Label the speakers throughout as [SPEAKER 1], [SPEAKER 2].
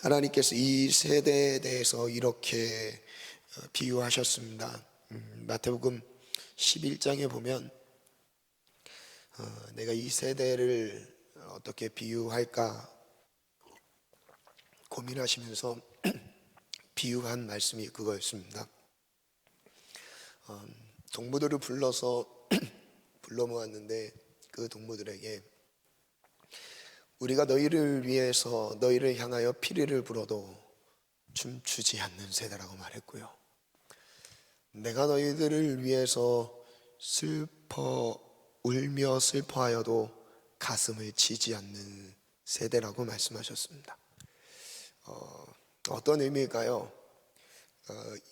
[SPEAKER 1] 하나님께서 이 세대에 대해서 이렇게 비유하셨습니다. 마태복음 11장에 보면 내가 이 세대를 어떻게 비유할까 고민하시면서 비유한 말씀이 그거였습니다. 동무들을 불러서 불러 모았는데 그 동무들에게 우리가 너희를 위해서 너희를 향하여 피리를 불어도 춤추지 않는 세대라고 말했고요, 내가 너희들을 위해서 울며 슬퍼하여도 가슴을 치지 않는 세대라고 말씀하셨습니다. 어떤 의미일까요?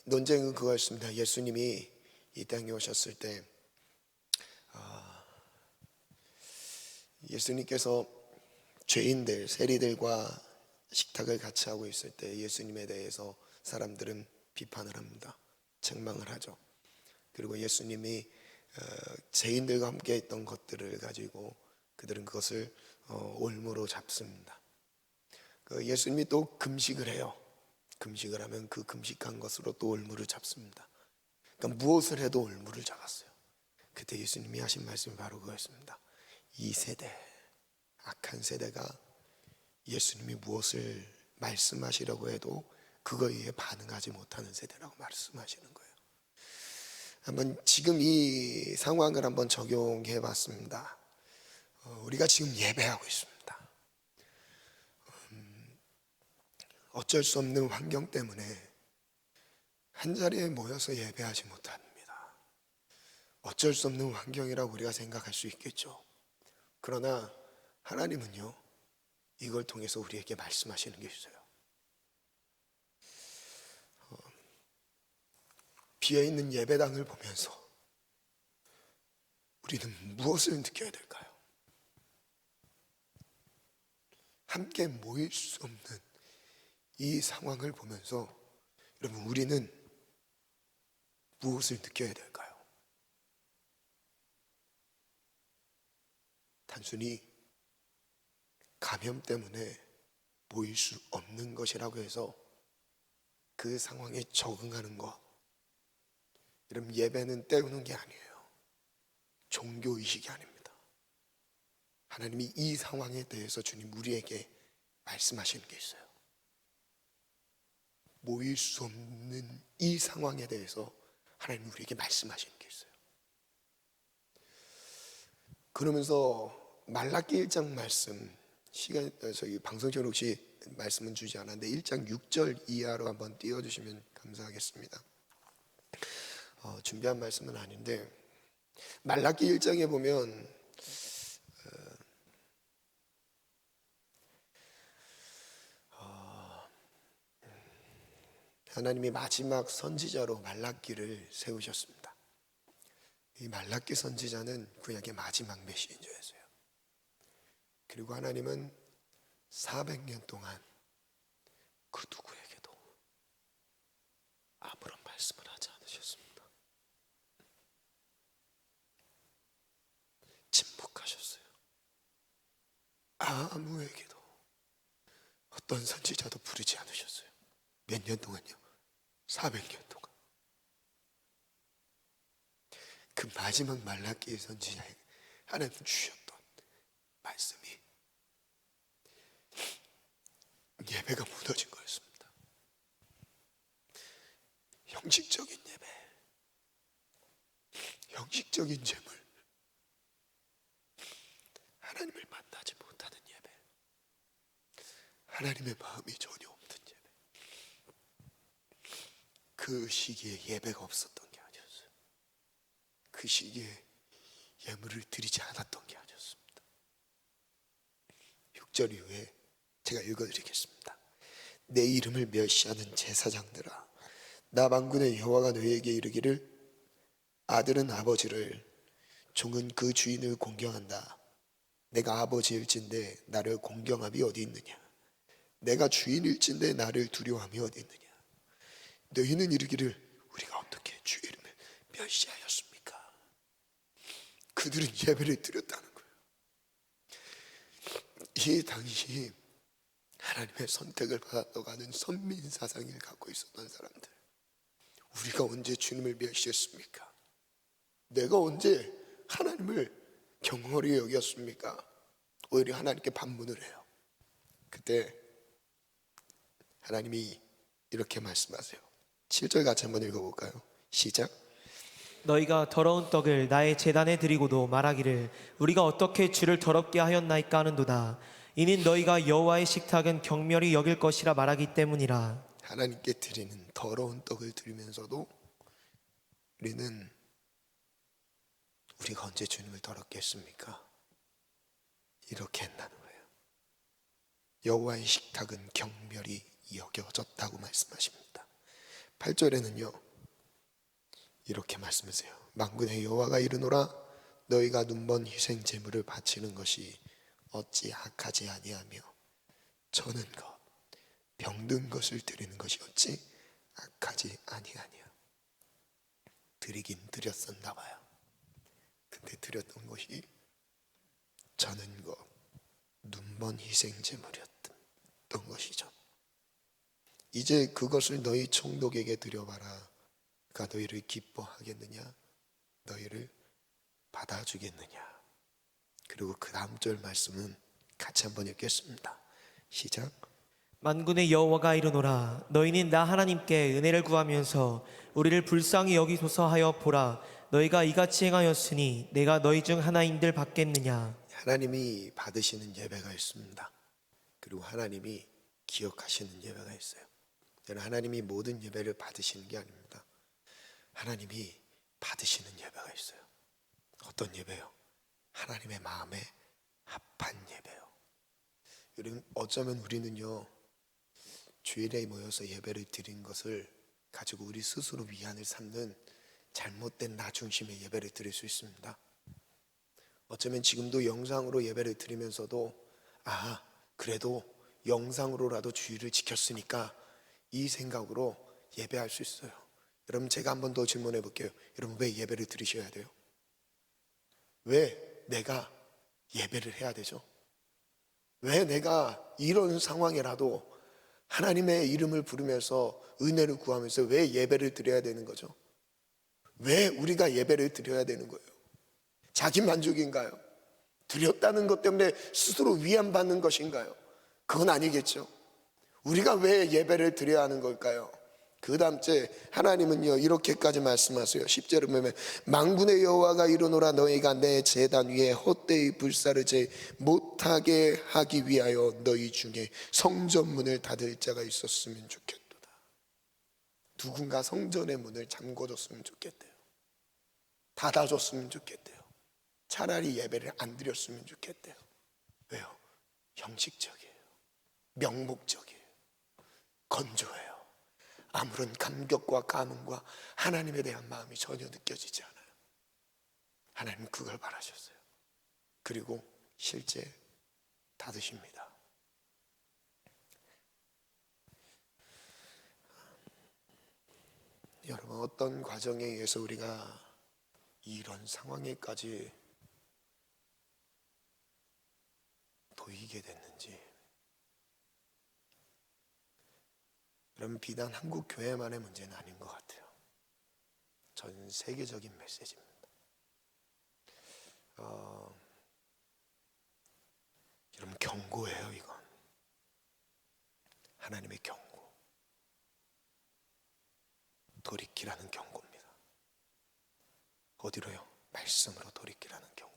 [SPEAKER 1] 논쟁은 그거였습니다. 예수님이 이 땅에 오셨을 때 예수님께서 죄인들, 세리들과 식탁을 같이 하고 있을 때 예수님에 대해서 사람들은 비판을 합니다. 책망을 하죠. 그리고 예수님이 죄인들과 함께 했던 것들을 가지고 그들은 그것을 올무로 잡습니다. 예수님이 또 금식을 해요. 금식을 하면 그 금식한 것으로 또 올무를 잡습니다. 그러니까 무엇을 해도 올무를 잡았어요. 그때 예수님이 하신 말씀이 바로 그거였습니다. 이 세대, 악한 세대가 예수님이 무엇을 말씀하시려고 해도 그거에 반응하지 못하는 세대라고 말씀하시는 거예요. 한번 지금 이 상황을 한번 적용해 봤습니다. 우리가 지금 예배하고 있습니다. 어쩔 수 없는 환경 때문에 한자리에 모여서 예배하지 못합니다. 어쩔 수 없는 환경이라고 우리가 생각할 수 있겠죠. 그러나 하나님은요, 이걸 통해서 우리에게 말씀하시는 게 있어요. 비어있는 예배당을 보면서 우리는 무엇을 느껴야 될까요? 함께 모일 수 없는 이 상황을 보면서 여러분, 우리는 무엇을 느껴야 될까요? 단순히 감염 때문에 모일 수 없는 것이라고 해서 그 상황에 적응하는 것, 여러분, 예배는 때우는 게 아니에요. 종교의식이 아닙니다. 하나님이 이 상황에 대해서 주님 우리에게 말씀하시는 게 있어요. 모일 수 없는 이 상황에 대해서 하나님 우리에게 말씀하시는 게 있어요. 그러면서 말라기 1장 말씀, 저희 방송적으로 혹시 말씀은 주지 않았는데 1장 6절 이하로 한번 띄워주시면 감사하겠습니다. 준비한 말씀은 아닌데 말라기 1장에 보면 하나님이 마지막 선지자로 말라기를 세우셨습니다. 이 말라기 선지자는 구약의 마지막 메시저였어요. 그리고 하나님은 400년 동안 그 누구에게도 아무런 말씀을 하지 않으셨습니다. 침묵하셨어요. 아무에게도 어떤 선지자도 부르지 않으셨어요. 몇 년 동안요? 400년 동안. 그 마지막 말라기 선지자에게 하나님 주셨던 말씀이 예배가 무너진 거였습니다. 형식적인 예배, 형식적인 제물, 하나님을 만나지 못하는 예배, 하나님의 마음이 전혀 없는 예배. 그 시기에 예배가 없었던 게 아니었어요. 그 시기에 예물을 드리지 않았던 게 아니었습니다. 6절 이후에 제가 읽어드리겠습니다. 내 이름을 멸시하는 제사장들아, 나 만군의 여호와가 너희에게 이르기를 아들은 아버지를, 종은 그 주인을 공경한다. 내가 아버지일진데 나를 공경함이 어디 있느냐? 내가 주인일진데 나를 두려워함이 어디 있느냐? 너희는 이르기를 우리가 어떻게 주의 이름을 멸시하였습니까? 그들은 예배를 드렸다는 거예요. 이 당시 하나님의 선택을 받아가는 선민 사상을 갖고 있었던 사람들. 우리가 언제 주님을 멸시했습니까? 내가 언제 하나님을 경홀히 여겼습니까? 오히려 하나님께 반문을 해요. 그때 하나님이 이렇게 말씀하세요. 7절 같이 한번 읽어볼까요? 시작.
[SPEAKER 2] 너희가 더러운 떡을 나의 제단에 드리고도 말하기를 우리가 어떻게 주를 더럽게 하였나이까 하는도다. 이는 너희가 여호와의 식탁은 경멸히 여길 것이라 말하기 때문이라.
[SPEAKER 1] 하나님께 드리는 더러운 떡을 드리면서도 우리가 언제 주님을 더럽게 했습니까? 이렇게 했다는 거예요. 여호와의 식탁은 경멸히 여겨졌다고 말씀하십니다. 8절에는요 이렇게 말씀하세요. 만군의 여호와가 이르노라 너희가 눈먼 희생 제물을 바치는 것이 어찌 악하지 아니하며 저는 것 병든 것을 드리는 것이 어찌 악하지 아니하냐. 드리긴 드렸었나 봐요. 근데 드렸던 것이 저는 것 눈먼 희생 제물이었던 것이죠. 이제 그것을 너희 총독에게 드려봐라. 그가 너희를 기뻐하겠느냐? 너희를 받아주겠느냐? 그리고 그 다음 절 말씀은 같이 한번 읽겠습니다. 시작.
[SPEAKER 2] 만군의 여호와가 이르노라 너희는 나 하나님께 은혜를 구하면서 우리를 불쌍히 여기소서 하여 보라. 너희가 이같이 행하였으니 내가 너희 중 하나인들 받겠느냐.
[SPEAKER 1] 하나님이 받으시는 예배가 있습니다. 그리고 하나님이 기억하시는 예배가 있어요. 하나님이 모든 예배를 받으시는 게 아닙니다. 하나님이 받으시는 예배가 있어요. 어떤 예배요? 하나님의 마음에 합한 예배요. 여러분, 어쩌면 우리는요 주일에 모여서 예배를 드린 것을 가지고 우리 스스로 위안을 삼는 잘못된 나 중심의 예배를 드릴 수 있습니다. 어쩌면 지금도 영상으로 예배를 드리면서도 그래도 영상으로라도 주일을 지켰으니까 이 생각으로 예배할 수 있어요. 여러분, 제가 한 번 더 질문해 볼게요. 여러분, 왜 예배를 드리셔야 돼요? 왜 내가 예배를 해야 되죠? 왜 내가 이런 상황이라도 하나님의 이름을 부르면서 은혜를 구하면서 왜 예배를 드려야 되는 거죠? 왜 우리가 예배를 드려야 되는 거예요? 자기 만족인가요? 드렸다는 것 때문에 스스로 위안받는 것인가요? 그건 아니겠죠. 우리가 왜 예배를 드려야 하는 걸까요? 그 다음째 하나님은요 이렇게까지 말씀하세요. 10절에 보면 만군의 여호와가 이르노라 너희가 내 제단 위에 헛되이 불사르지 못하게 하기 위하여 너희 중에 성전문을 닫을 자가 있었으면 좋겠도다. 누군가 성전의 문을 잠궈줬으면 좋겠대요. 닫아줬으면 좋겠대요. 차라리 예배를 안 드렸으면 좋겠대요. 왜요? 형식적이에요. 명목적이에요. 건조해요. 아무런 감격과 감흥과 하나님에 대한 마음이 전혀 느껴지지 않아요. 하나님은 그걸 바라셨어요. 그리고 실제 닫으십니다. 여러분, 어떤 과정에 의해서 우리가 이런 상황에까지 도이게 됐는지, 여러분, 비단 한국 교회만의 문제는 아닌 것 같아요. 전 세계적인 메시지입니다. 여러분, 경고예요. 이건 하나님의 경고, 돌이키라는 경고입니다. 어디로요? 말씀으로 돌이키라는 경고예요.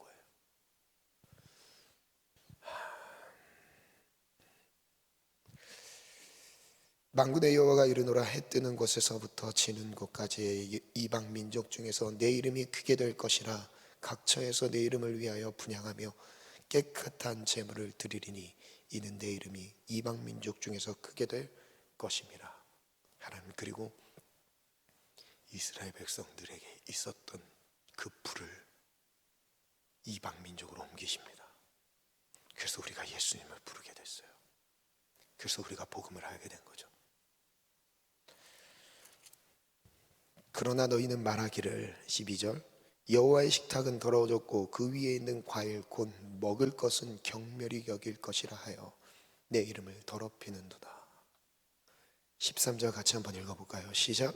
[SPEAKER 1] 만군의 여호와가 이르노라 해 뜨는 곳에서부터 지는 곳까지의 이방 민족 중에서 내 이름이 크게 될 것이라. 각처에서 내 이름을 위하여 분향하며 깨끗한 제물을 드리리니 이는 내 이름이 이방 민족 중에서 크게 될 것임이라. 하나님, 그리고 이스라엘 백성들에게 있었던 그 불을 이방 민족으로 옮기십니다. 그래서 우리가 예수님을 부르게 됐어요. 그래서 우리가 복음을 알게 된 거죠. 그러나 너희는 말하기를 12절 여호와의 식탁은 더러워졌고 그 위에 있는 과일 곧 먹을 것은 경멸히 여길 것이라 하여 내 이름을 더럽히는도다. 13절 같이 한번 읽어볼까요? 시작.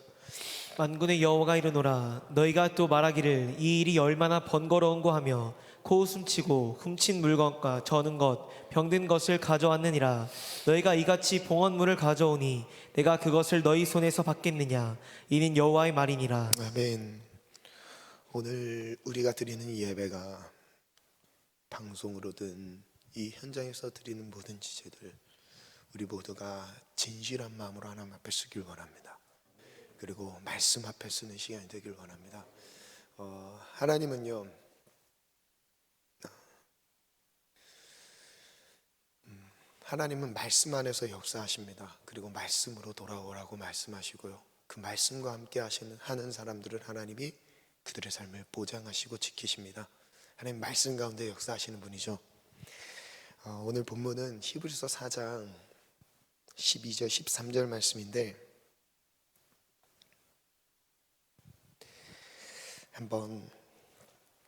[SPEAKER 2] 만군의 여호와가 이르노라 너희가 또 말하기를 이 일이 얼마나 번거로운고 하며 코웃음치고 훔친 물건과 저는 것 병든 것을 가져왔느니라. 너희가 이같이 봉헌물을 가져오니 내가 그것을 너희 손에서 받겠느냐. 이는 여호와의 말이니라.
[SPEAKER 1] 아멘. 오늘 우리가 드리는 이 예배가 방송으로든 이 현장에서 드리는 모든 지체들 우리 모두가 진실한 마음으로 하나님 앞에 쓰길 원합니다. 그리고 말씀 앞에 쓰는 시간이 되길 원합니다. 하나님은요, 하나님은 말씀 안에서 역사하십니다. 그리고 말씀으로 돌아오라고 말씀하시고요. 그 말씀과 함께 하는 사람들은 하나님이 그들의 삶을 보장하시고 지키십니다. 하나님 말씀 가운데 역사하시는 분이죠. 오늘 본문은 히브리서 4장 12절 13절 말씀인데 한번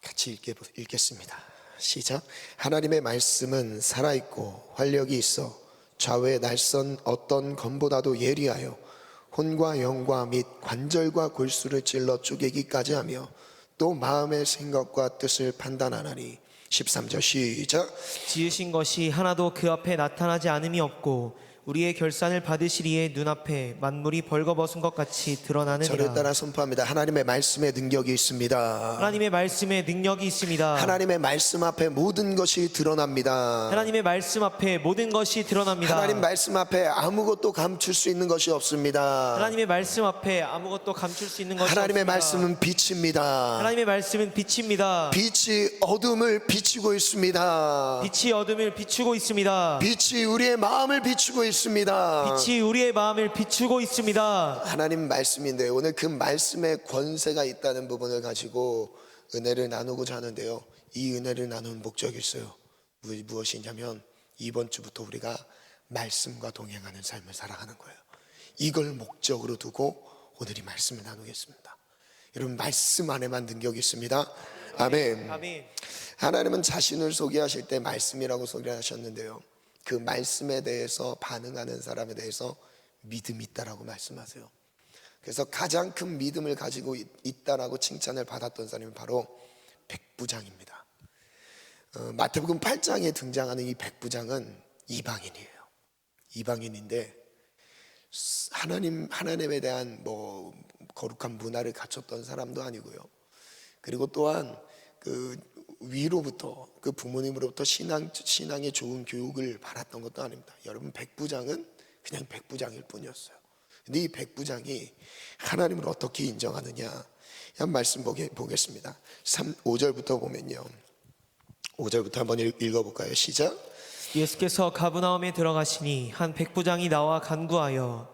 [SPEAKER 1] 같이 읽겠습니다. 시작. 하나님의 말씀은 살아있고 활력이 있어 좌우에 날선 어떤 검보다도 예리하여 혼과 영과 및 관절과 골수를 찔러 쪼개기까지 하며 또 마음의 생각과 뜻을 판단하나니. 13절 시작.
[SPEAKER 2] 지으신 것이 하나도 그 앞에 나타나지 않음이 없고 우리의 결산을 받으시리에 눈앞에 만물이 벌거벗은 것 같이 드러나느니라.
[SPEAKER 1] 저를 따라 선포합니다. 하나님의 말씀에 능력이 있습니다.
[SPEAKER 2] 하나님의 말씀에 능력이 있습니다.
[SPEAKER 1] 하나님의 말씀 앞에 모든 것이 드러납니다.
[SPEAKER 2] 하나님의 말씀 앞에 모든 것이 드러납니다.
[SPEAKER 1] 하나님 말씀 앞에 아무것도 감출 수 있는 것이 없습니다.
[SPEAKER 2] 하나님의 말씀 앞에 아무것도 감출 수 있는 것이
[SPEAKER 1] 하나님의
[SPEAKER 2] 없습니다.
[SPEAKER 1] 말씀은 빛입니다.
[SPEAKER 2] 하나님의 말씀은 빛입니다.
[SPEAKER 1] 빛이 어둠을 비추고 있습니다.
[SPEAKER 2] 빛이 어둠을 비추고 있습니다.
[SPEAKER 1] 빛이 우리의 마음을 비추고 있습니다.
[SPEAKER 2] 빛이 우리의 마음을 비추고 있습니다.
[SPEAKER 1] 하나님 말씀인데 오늘 그 말씀에 권세가 있다는 부분을 가지고 은혜를 나누고자 하는데요. 이 은혜를 나누는 목적이 있어요. 무엇이냐면 이번 주부터 우리가 말씀과 동행하는 삶을 살아가는 거예요. 이걸 목적으로 두고 오늘 이 말씀을 나누겠습니다. 여러분 말씀 안에만 능력이 있습니다. 아멘.
[SPEAKER 2] 아멘.
[SPEAKER 1] 하나님은 자신을 소개하실 때 말씀이라고 소개하셨는데요. 그 말씀에 대해서 반응하는 사람에 대해서 믿음이 있다라고 말씀하세요. 그래서 가장 큰 믿음을 가지고 있다라고 칭찬을 받았던 사람이 바로 백부장입니다. 마태복음 8장에 등장하는 이 백부장은 이방인이에요. 이방인인데 하나님에 대한 뭐 거룩한 문화를 갖췄던 사람도 아니고요. 그리고 또한 그 위로부터 그 부모님으로부터 신앙의 좋은 교육을 받았던 것도 아닙니다. 여러분 백부장은 그냥 백부장일 뿐이었어요. 근데 이 백부장이 하나님을 어떻게 인정하느냐 한 말씀 보겠습니다. 5절부터 보면요. 5절부터 한번 읽어볼까요? 시작.
[SPEAKER 2] 예수께서 가브나움에 들어가시니 한 백부장이 나와 간구하여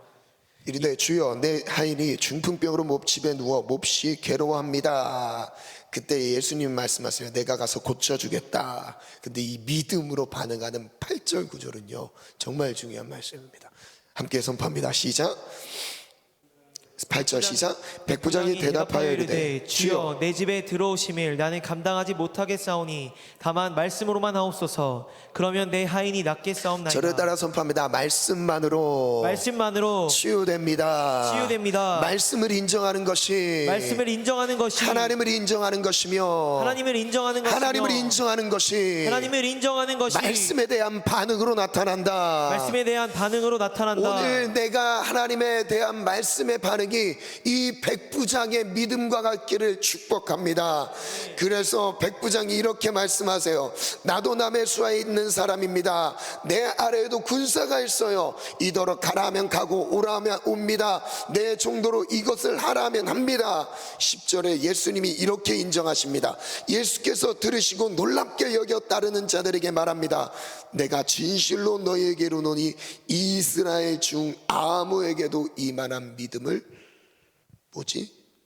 [SPEAKER 1] 이르되 주여 내 하인이 중풍병으로 집에 누워 몹시 괴로워합니다. 그때 예수님 말씀하세요. 내가 가서 고쳐주겠다. 근데 이 믿음으로 반응하는 8절 구절은요 정말 중요한 말씀입니다. 함께 선포합니다. 시작. 8절 시작. 백부장이 대답하여 이르되
[SPEAKER 2] 주여 내 집에 들어오심을 나는 감당하지 못하겠사오니 다만 말씀으로만 하옵소서. 그러면 내 하인이 낫게 싸움나이다.
[SPEAKER 1] 저를 따라 선포합니다. 말씀만으로 치유됩니다. 말씀을 인정하는 것이 하나님을 인정하는 것이며 하나님을 인정하는 것이 말씀에 대한 반응으로 나타난다. 오늘 내가 하나님에 대한 말씀의 반응이 이 백부장의 믿음과 같기를 축복합니다. 그래서 백부장이 이렇게 말씀하세요. 나도 남의 수하에 있는 사람입니다. 내 아래에도 군사가 있어요. 이더러 가라 하면 가고 오라 하면 옵니다. 내 정도로 이것을 하라 하면 합니다. 10절에 예수님이 이렇게 인정하십니다. 예수께서 들으시고 놀랍게 여겨 따르는 자들에게 말합니다. 내가 진실로 너희에게 이르노니 이스라엘 중 아무에게도 이만한 믿음을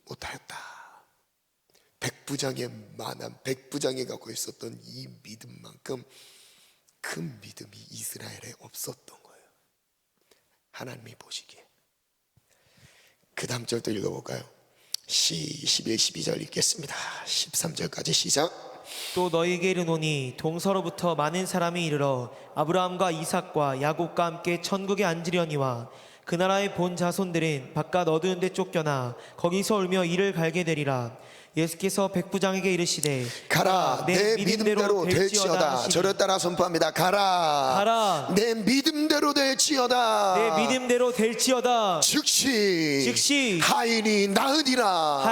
[SPEAKER 1] 못하였다. 백부장이 갖고 있었던 이 믿음만큼 큰 믿음이 이스라엘에 없었던 거예요. 하나님이 보시기에. 그 다음 절도 읽어볼까요? 11, 12절 읽겠습니다. 13절까지 시작.
[SPEAKER 2] 또 너희에게 이르노니 동서로부터 많은 사람이 이르러 아브라함과 이삭과 야곱과 함께 천국에 앉으려니와 그 나라의 본 자손들은 바깥 어두운 데 쫓겨나 거기서 울며 이를 갈게 되리라. 예수께서 백부장에게 이르시되
[SPEAKER 1] 가라, 내 믿음대로 될지어다.
[SPEAKER 2] 하시니
[SPEAKER 1] 저를 따라 선포합니다. 가라, 내 믿음대로 될지어다.
[SPEAKER 2] 내 믿음대로 될지어다.
[SPEAKER 1] 즉시 하인이 나으니라.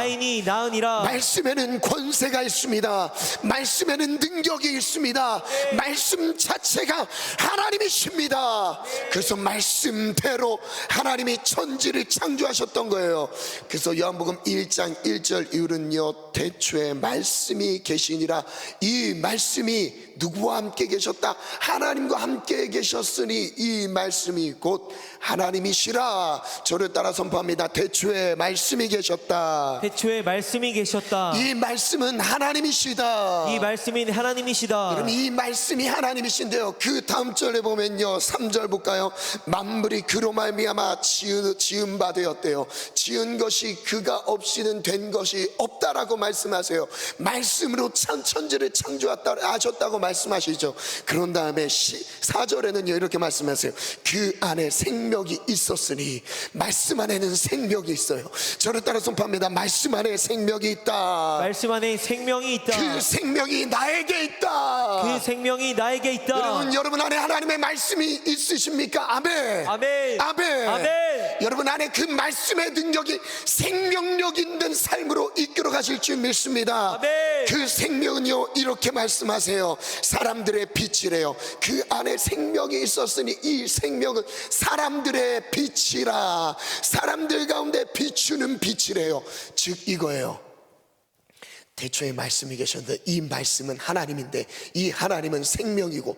[SPEAKER 1] 말씀에는 권세가 있습니다. 말씀에는 능력이 있습니다. 말씀 자체가 하나님이십니다. 그래서 말씀대로 하나님이 천지를 창조하셨던 거예요. 그래서 요한복음 1장 1절 이후는요, 태초에 말씀이 계시니라. 이 말씀이 누구와 함께 계셨다? 하나님과 함께 계셨으니 이 말씀이 곧 하나님이시라. 저를 따라 선포합니다. 태초에 말씀이 계셨다.
[SPEAKER 2] 태초에 말씀이 계셨다.
[SPEAKER 1] 이 말씀은 하나님이시다.
[SPEAKER 2] 이 말씀이 하나님이시다.
[SPEAKER 1] 그럼 이 말씀이 하나님이신데요, 그 다음 절에 보면요, 3절 볼까요? 만물이 그로 말미암아 지은 바 되었대요. 지은 것이 그가 없이는 된 것이 없다라고 말씀하세요. 말씀으로 천지를 창조하셨다고 말씀하시죠. 그런 다음에 4절에는요 이렇게 말씀하세요. 그 안에 생명이 있었으니. 말씀 안에는 생명이 있어요. 저를 따라 선포합니다. 말씀 안에 생명이 있다.
[SPEAKER 2] 말씀 안에 생명이 있다.
[SPEAKER 1] 그 생명이 나에게 있다.
[SPEAKER 2] 그 생명이 나에게 있다.
[SPEAKER 1] 여러분 안에 하나님의 말씀이 있으십니까? 아멘.
[SPEAKER 2] 아멘.
[SPEAKER 1] 아멘.
[SPEAKER 2] 아멘.
[SPEAKER 1] 여러분 안에 그 말씀의 능력이 생명력 있는 삶으로 이끌어 가실 줄 믿습니다.
[SPEAKER 2] 아멘.
[SPEAKER 1] 그 생명은요 이렇게 말씀하세요. 사람들의 빛이래요. 그 안에 생명이 있었으니 이 생명은 사람들의 빛이라. 사람들 가운데 비추는 빛이래요. 즉 이거예요. 태초에 말씀이 계셨는데 이 말씀은 하나님인데 이 하나님은 생명이고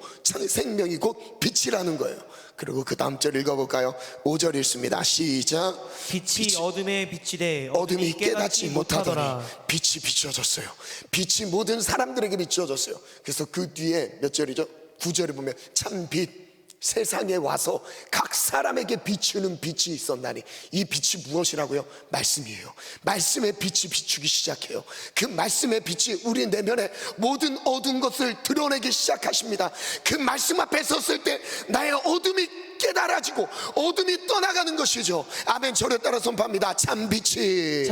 [SPEAKER 1] 빛이라는 거예요. 그리고 그 다음 절 읽어볼까요? 5절 읽습니다. 시작.
[SPEAKER 2] 빛이 어둠에 비치되
[SPEAKER 1] 어둠이 깨닫지 못하더니 빛이 비춰졌어요. 빛이 모든 사람들에게 비춰졌어요. 그래서 그 뒤에 몇 절이죠? 9절에 보면 참 빛 세상에 와서 각 사람에게 비추는 빛이 있었나니. 이 빛이 무엇이라고요? 말씀이에요. 말씀의 빛이 비추기 시작해요. 그 말씀의 빛이 우리 내면에 모든 어두운 것을 드러내기 시작하십니다. 그 말씀 앞에 섰을 때 나의 어둠이 깨달아지고 어둠이 떠나가는 것이죠. 아멘. 저를 따라 선포합니다. 참 빛이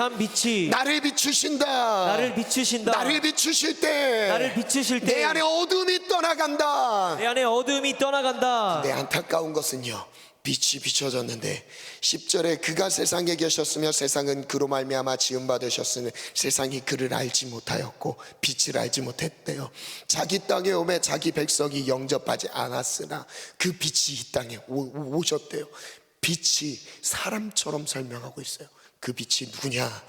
[SPEAKER 1] 나를 비추신다.
[SPEAKER 2] 나를 비추신다.
[SPEAKER 1] 나를 비추실 때 내 안에 어둠이 떠나간다.
[SPEAKER 2] 내 안에 어둠이 떠나간다.
[SPEAKER 1] 내 안타까운 것은요, 빛이 비춰졌는데 10절에 그가 세상에 계셨으며 세상은 그로 말미암아 지은 바 되셨으니 세상이 그를 알지 못하였고 빛을 알지 못했대요. 자기 땅에 오매 자기 백성이 영접하지 않았으나 그 빛이 이 땅에 오셨대요. 빛이 사람처럼 설명하고 있어요. 그 빛이 누구냐?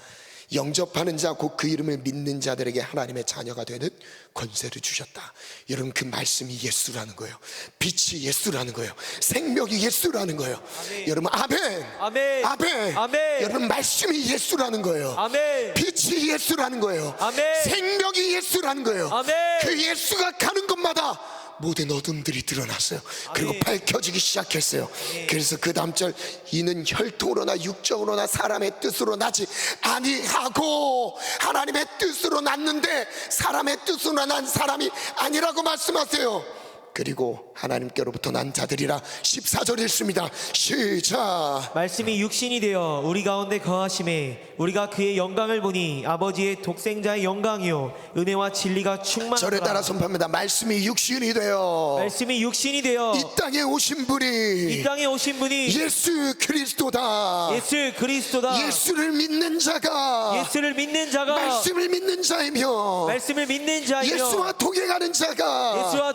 [SPEAKER 1] 영접하는 자 곧 그 이름을 믿는 자들에게 하나님의 자녀가 되는 권세를 주셨다. 여러분 그 말씀이 예수라는 거예요. 빛이 예수라는 거예요. 생명이 예수라는 거예요.
[SPEAKER 2] 아멘.
[SPEAKER 1] 여러분 아멘.
[SPEAKER 2] 아멘.
[SPEAKER 1] 아멘.
[SPEAKER 2] 아멘.
[SPEAKER 1] 여러분 말씀이 예수라는 거예요.
[SPEAKER 2] 아멘.
[SPEAKER 1] 빛이 예수라는 거예요.
[SPEAKER 2] 아멘.
[SPEAKER 1] 생명이 예수라는 거예요.
[SPEAKER 2] 아멘.
[SPEAKER 1] 그 예수가 가는 곳마다 모든 어둠들이 드러났어요. 그리고
[SPEAKER 2] 아멘.
[SPEAKER 1] 밝혀지기 시작했어요. 그래서 그 다음 절 이는 혈통으로나 육정으로나 사람의 뜻으로 나지 아니하고 하나님의 뜻으로 났는데 사람의 뜻으로 난 사람이 아니라고 말씀하세요. 그리고 하나님께로부터 난 자들이라. 14절 읽습니다. 시작.
[SPEAKER 2] 말씀이 육신이 되어 우리 가운데 거하심에 우리가 그의 영광을 보니 아버지의 독생자의 영광이요 은혜와 진리가 충만하더라.
[SPEAKER 1] 저를 따라 선포합니다. 말씀이 육신이 되어 이 땅에 오신 분이 예수 그리스도다. 예수를 믿는 자가 말씀을 믿는 자이며 예수와 동행하는 자가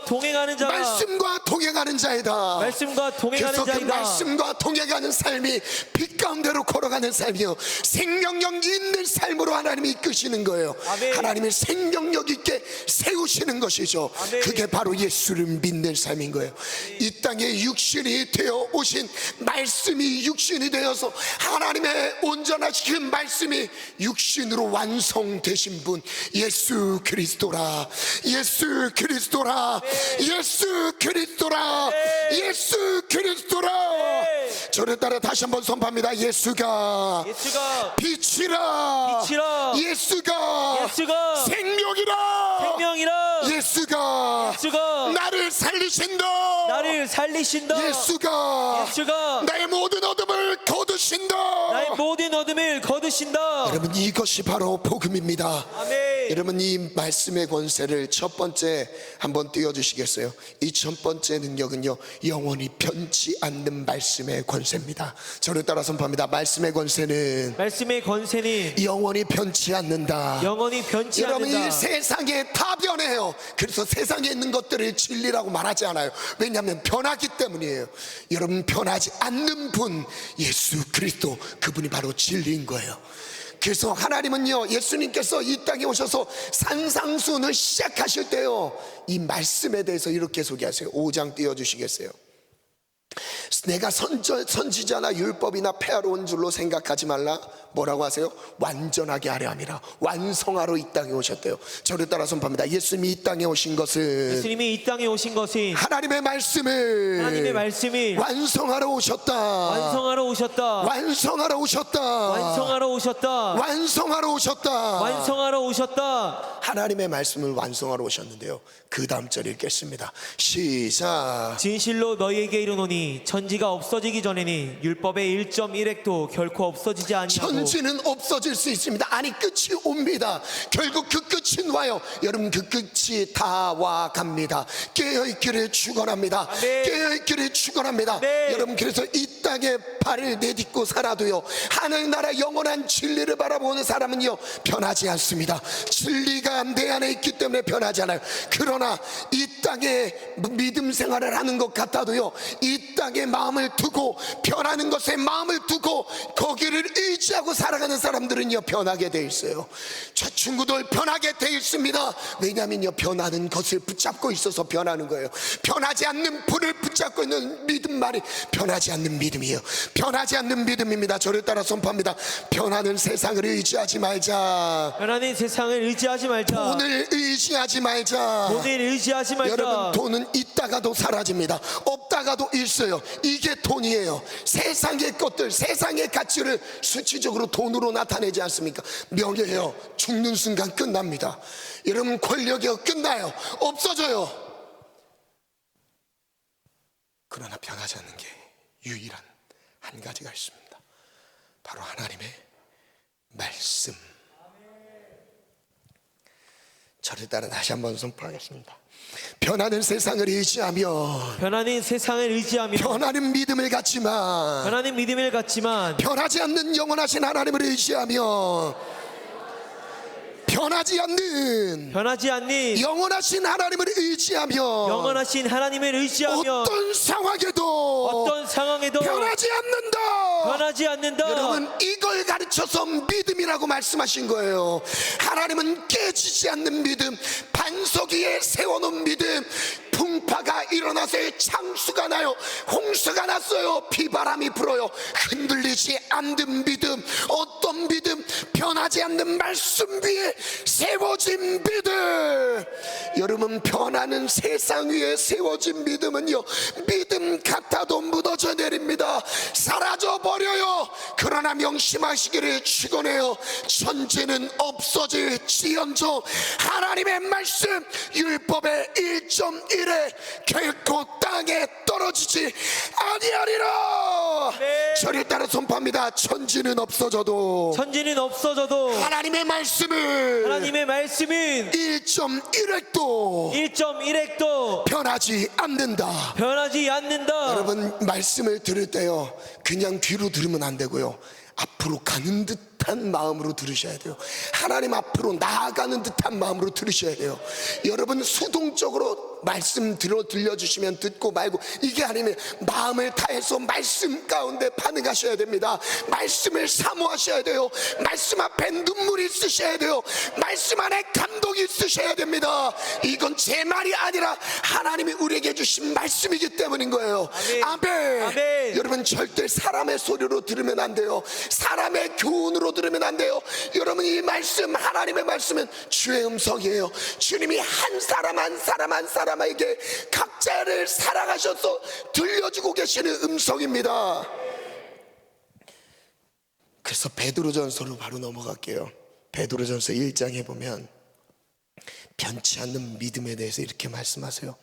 [SPEAKER 1] 말씀과 동행하는 자이다. 그래서 그 말씀과 동행하는 삶이 빛 가운데로 걸어가는 삶이요 생명력 있는 삶으로 하나님이 이끄시는 거예요.
[SPEAKER 2] 아멘.
[SPEAKER 1] 하나님의 생명력 있게 세우시는 것이죠.
[SPEAKER 2] 아멘.
[SPEAKER 1] 그게 바로 예수를 믿는 삶인 거예요. 이 땅에 육신이 되어 오신 말씀이 육신이 되어서 하나님의 온전하신 그 말씀이 육신으로 완성되신 분 예수 그리스도라. 예수 그리스도라.
[SPEAKER 2] 아멘.
[SPEAKER 1] 예수 그리스도라.
[SPEAKER 2] 아멘.
[SPEAKER 1] 예수 그리스도라. 저를 따라 다시 한번 선포합니다. 예수가
[SPEAKER 2] 예수가
[SPEAKER 1] 빛이라,
[SPEAKER 2] 빛이라,
[SPEAKER 1] 예수가
[SPEAKER 2] 예수가
[SPEAKER 1] 생명이라,
[SPEAKER 2] 생명이라,
[SPEAKER 1] 예수가
[SPEAKER 2] 예수가
[SPEAKER 1] 나를 살리신다,
[SPEAKER 2] 나를 살리신다,
[SPEAKER 1] 예수가
[SPEAKER 2] 예수가
[SPEAKER 1] 나의 모든 어둠을 거두신다.
[SPEAKER 2] 나의 모든 어둠을 거두신다.
[SPEAKER 1] 여러분, 이것이 바로 복음입니다.
[SPEAKER 2] 아멘.
[SPEAKER 1] 여러분, 이 말씀의 권세를 첫 번째 한번 띄워주시겠어요? 이 첫 번째 능력은요, 영원히 변치 않는 말씀의 권세입니다. 저를 따라 선포합니다. 말씀의 권세는
[SPEAKER 2] 말씀의 권세는
[SPEAKER 1] 영원히 변치 않는다.
[SPEAKER 2] 영원히 변치
[SPEAKER 1] 여러분, 이
[SPEAKER 2] 않는다.
[SPEAKER 1] 세상에 다 변해요. 그래서 세상에 있는 것들을 진리라고 말하지 않아요. 왜냐하면 변하기 때문이에요. 여러분, 변하지 않는 분, 예수 그리스도, 그분이 바로 진리인 거예요. 그래서 하나님은요, 예수님께서 이 땅에 오셔서 산상수훈을 시작하실 때요, 이 말씀에 대해서 이렇게 소개하세요. 5장 띄워주시겠어요? 내가 선지자나 율법이나 폐하러 온 줄로 생각하지 말라. 뭐라고 하세요? 완전하게 하려 함이라. 완성하러 이 땅에 오셨대요. 저를 따라 선포합니다. 예수님이 이 땅에 오신 것은,
[SPEAKER 2] 예수님이 이 땅에 오신 것은
[SPEAKER 1] 하나님의 말씀을 완성하러 오셨다.
[SPEAKER 2] 완성하러 오셨다.
[SPEAKER 1] 완성하러 오셨다.
[SPEAKER 2] 완성하러 오셨다.
[SPEAKER 1] 완성하러 오셨다.
[SPEAKER 2] 완성하러 오셨다.
[SPEAKER 1] 하나님의 말씀을 완성하러 오셨는데요, 그 다음 절 읽겠습니다. 시작.
[SPEAKER 2] 진실로 너희에게 이르노니 천지가 없어지기 전에는 율법의 1.1획도 결코 없어지지 아니하고.
[SPEAKER 1] 천지는 없어질 수 있습니다. 아니, 끝이 옵니다. 결국 그 끝은 와요. 여러분, 그 끝이 다 와 갑니다. 깨어있기를 축원합니다.
[SPEAKER 2] 아멘.
[SPEAKER 1] 깨어있기를 축원합니다.
[SPEAKER 2] 네.
[SPEAKER 1] 여러분, 그래서 이 땅에 발을 내딛고 살아도요, 하늘나라 영원한 진리를 바라보는 사람은요, 변하지 않습니다. 진리가 내 안에 있기 때문에 변하지 않아요. 그러나 이 땅에 믿음 생활을 하는 것 같아도요, 이 땅에 마음을 두고, 변하는 것에 마음을 두고 거기를 의지하고 살아가는 사람들은요, 변하게 돼 있어요. 저 친구들 변하게 돼 있습니다. 왜냐하면요, 변하는 것을 붙잡고 있어서 변하는 거예요. 변하지 않는 분을 붙잡고 있는 믿음, 말이 변하지 않는 믿음이에요. 변하지 않는 믿음입니다. 저를 따라 선포합니다. 변하는 세상을 의지하지 말자.
[SPEAKER 2] 변하는 세상을 의지하지 말자.
[SPEAKER 1] 돈을 의지하지 말자.
[SPEAKER 2] 돈을 의지하지 말자.
[SPEAKER 1] 여러분, 돈은 있다가도 사라집니다. 없다가도 있어요. 이게 돈이에요. 세상의 것들, 세상의 가치를 수치적으로 돈으로 나타내지 않습니까? 명예요, 죽는 순간 끝납니다. 여러분, 권력이요, 끝나요. 없어져요. 그러나 변하지 않는 게 유일한 한 가지가 있습니다. 바로 하나님의 말씀. 저를 따라 다시 한번 선포하겠습니다. 변하는 세상을 의지하며,
[SPEAKER 2] 변하는 세상을 의지하며,
[SPEAKER 1] 변하는 믿음을 갖지만,
[SPEAKER 2] 변하는 믿음을 갖지만,
[SPEAKER 1] 변하지 않는 영원하신 하나님을 의지하며, 변하지 않는 영원하신 하나님을 의지하며,
[SPEAKER 2] 영원하신 하나님을 의지하며,
[SPEAKER 1] 어떤 상황에도
[SPEAKER 2] 변하지 않는다.
[SPEAKER 1] 여러분, 이걸 가르쳐서 믿음이라고 말씀하신 거예요. 하나님은 깨지지 않는 믿음, 반석 위에 세워놓은 믿음. 풍파가 일어나서 창수가 나요, 홍수가 났어요, 비바람이 불어요, 흔들리지 않는 믿음. 어떤 믿음? 변하지 않는 말씀 위에 세워진 믿음. 여러분, 변하는 세상 위에 세워진 믿음은요, 믿음 같아도 무너져 내립니다. 사라져 버려요. 그러나 명심하시기를 축원해요. 천지는 없어질지언정 하나님의 말씀, 율법의 1.1에 결코 땅에 떨어지지 아니하리라.
[SPEAKER 2] 네.
[SPEAKER 1] 저를 따라 선포합니다. 천지는 없어져도 하나님의 말씀은
[SPEAKER 2] 1.1획도
[SPEAKER 1] 변하지 않는다. 여러분, 말씀을 들을 때요, 그냥 귀로 들으면 안 되고요, 앞으로 가는 듯한 마음으로 들으셔야 돼요. 하나님 앞으로 나아가는 듯한 마음으로 들으셔야 돼요. 여러분, 수동적으로 말씀 들려주시면 듣고 말고, 이게 아니면 마음을 다해서 말씀 가운데 반응하셔야 됩니다. 말씀을 사모하셔야 돼요. 말씀 앞에 눈물이 있으셔야 돼요. 말씀 안에 감동이 있으셔야 됩니다. 이건 제 말이 아니라 하나님이 우리에게 주신 말씀이기 때문인 거예요. 아멘. 여러분, 절대 사람의 소리로 들으면 안 돼요. 사람의 교훈으로 들으면 안 돼요. 여러분, 이 말씀, 하나님의 말씀은 주의 음성이에요. 주님이 한 사람 한 사람에게 각자를 사랑하셔서 들려주고 계시는 음성입니다. 그래서 베드로전서로 바로 넘어갈게요. 베드로전서 1장에 보면 변치 않는 믿음에 대해서 이렇게 말씀하세요.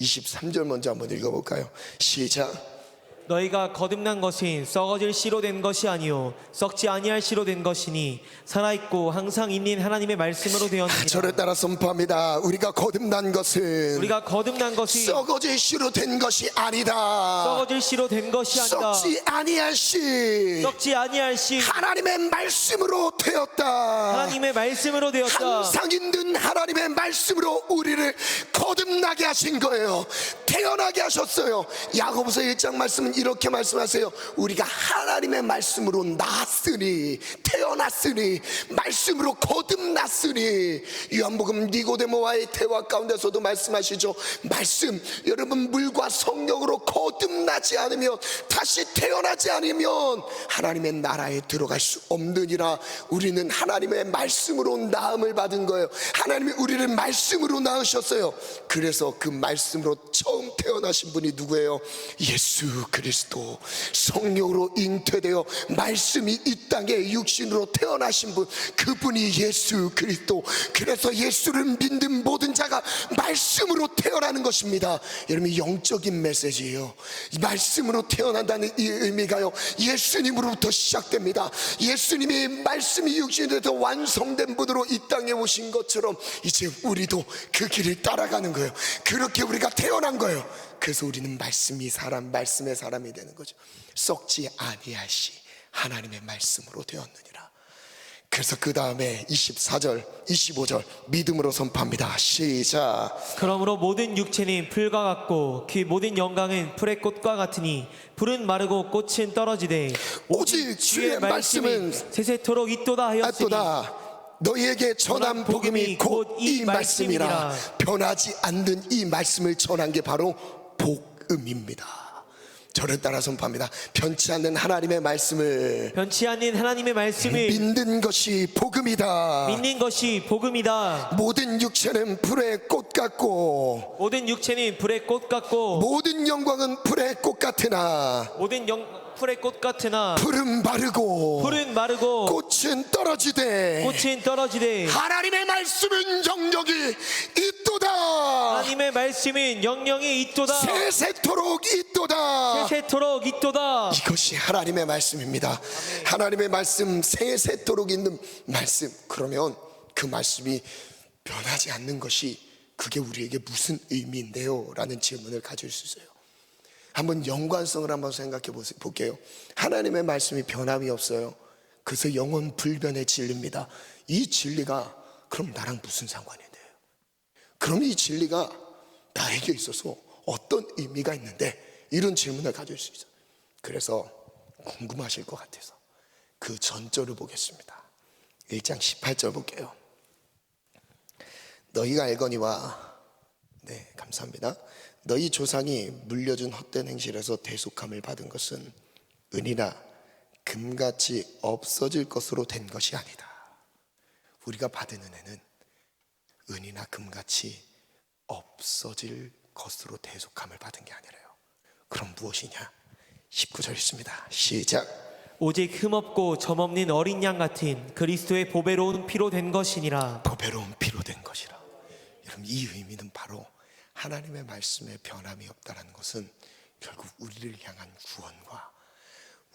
[SPEAKER 1] 23절 먼저 한번 읽어볼까요? 시작.
[SPEAKER 2] 너희가 거듭난 것은 썩어질 씨로 된 것이 아니요 썩지 아니할 씨로 된 것이니 살아있고 항상 있는 하나님의 말씀으로 되었느니라.
[SPEAKER 1] 저를 따라 선포합니다. 우리가 거듭난 것은
[SPEAKER 2] 우리가 거듭난 것이
[SPEAKER 1] 썩어질 씨로 된 것이 아니다.
[SPEAKER 2] 썩어질 씨로 된 것이 아니다.
[SPEAKER 1] 썩지 아니할 씨,
[SPEAKER 2] 썩지 아니할 씨
[SPEAKER 1] 하나님의 말씀으로 되었다.
[SPEAKER 2] 하나님의 말씀으로 되었다.
[SPEAKER 1] 항상 있는 하나님의 말씀으로 우리를 거듭나게 하신 거예요. 태어나게 하셨어요. 야고보서 1장 말씀은 이렇게 말씀하세요. 우리가 하나님의 말씀으로 낳았으니, 태어났으니, 말씀으로 거듭났으니. 요한복음 니고데모와의 대화 가운데서도 말씀하시죠. 말씀, 여러분 물과 성령으로 거듭나지 않으면, 다시 태어나지 않으면 하나님의 나라에 들어갈 수 없느니라. 우리는 하나님의 말씀으로 낳음을 받은 거예요. 하나님이 우리를 말씀으로 낳으셨어요. 그래서 그 말씀으로 처음 태어나신 분이 누구예요? 예수 그리스도. 성령으로 잉태되어 말씀이 이 땅에 육신으로 태어나신 분, 그분이 예수 그리스도. 그래서 예수를 믿는 모든 자가 말씀으로 태어나는 것입니다. 여러분, 영적인 메시지예요. 말씀으로 태어난다는 이 의미가요, 예수님으로부터 시작됩니다. 예수님이 말씀이 육신이 돼서 완성된 분으로 이 땅에 오신 것처럼 이제 우리도 그 길을 따라가는 거예요. 그렇게 우리가 태어난 거예요. 그래서 우리는 말씀의 사람이 되는 거죠. 썩지 아니할 시 하나님의 말씀으로 되었느니라. 그래서 그 다음에 24절 25절 믿음으로 선포합니다. 시작.
[SPEAKER 2] 그러므로 모든 육체는 풀과 같고 그 모든 영광은 풀의 꽃과 같으니 풀은 마르고 꽃은 떨어지되
[SPEAKER 1] 오직 주의 말씀은
[SPEAKER 2] 세세토록 있도다 하였으니
[SPEAKER 1] 또다. 너희에게 전한 복음이 곧 이 말씀이라. 변하지 않는 이 말씀을 전한 게 바로 복음입니다. 저를 따라 선포합니다. 변치 않는 하나님의 말씀을 믿는 것이 복음이다.
[SPEAKER 2] 믿는 것이 복음이다.
[SPEAKER 1] 모든 육체는 불의 꽃 같고
[SPEAKER 2] 모든 육체는 불의 꽃 같고
[SPEAKER 1] 모든 영광은 불의 꽃 같으나
[SPEAKER 2] 풀의 꽃 같으나
[SPEAKER 1] 풀은 마르고 꽃은 떨어지되 하나님의 말씀은 영영이 있도다.
[SPEAKER 2] 하나님의 말씀은 영영이 있도다.
[SPEAKER 1] 세세토록 있도다.
[SPEAKER 2] 이것이
[SPEAKER 1] 하나님의 말씀입니다. 아멘. 하나님의 말씀, 세세토록 있는 말씀. 그러면 그 말씀이 변하지 않는 것이, 그게 우리에게 무슨 의미인데요? 라는 질문을 가질 수 있어요. 한번 연관성을 한번 생각해 볼게요. 하나님의 말씀이 변함이 없어요. 그래서 영원 불변의 진리입니다. 이 진리가 그럼 나랑 무슨 상관이 돼요? 그럼 이 진리가 나에게 있어서 어떤 의미가 있는데? 이런 질문을 가질 수 있어요. 그래서 궁금하실 것 같아서 그 전절을 보겠습니다. 1장 18절 볼게요. 너희가 알거니와, 네, 감사합니다. 너희 조상이 물려준 헛된 행실에서 대속함을 받은 것은 은이나 금같이 없어질 것으로 된 것이 아니다. 우리가 받은 은혜는 은이나 금같이 없어질 것으로 대속함을 받은 게 아니라요. 그럼 무엇이냐? 19절 있습니다. 시작.
[SPEAKER 2] 오직 흠없고 점없는 어린 양 같은 그리스도의 보배로운 피로 된 것이니라.
[SPEAKER 1] 보배로운 피로 된 것이라. 여러분, 이 의미는 바로 하나님의 말씀에 변함이 없다는 것은 결국 우리를 향한 구원과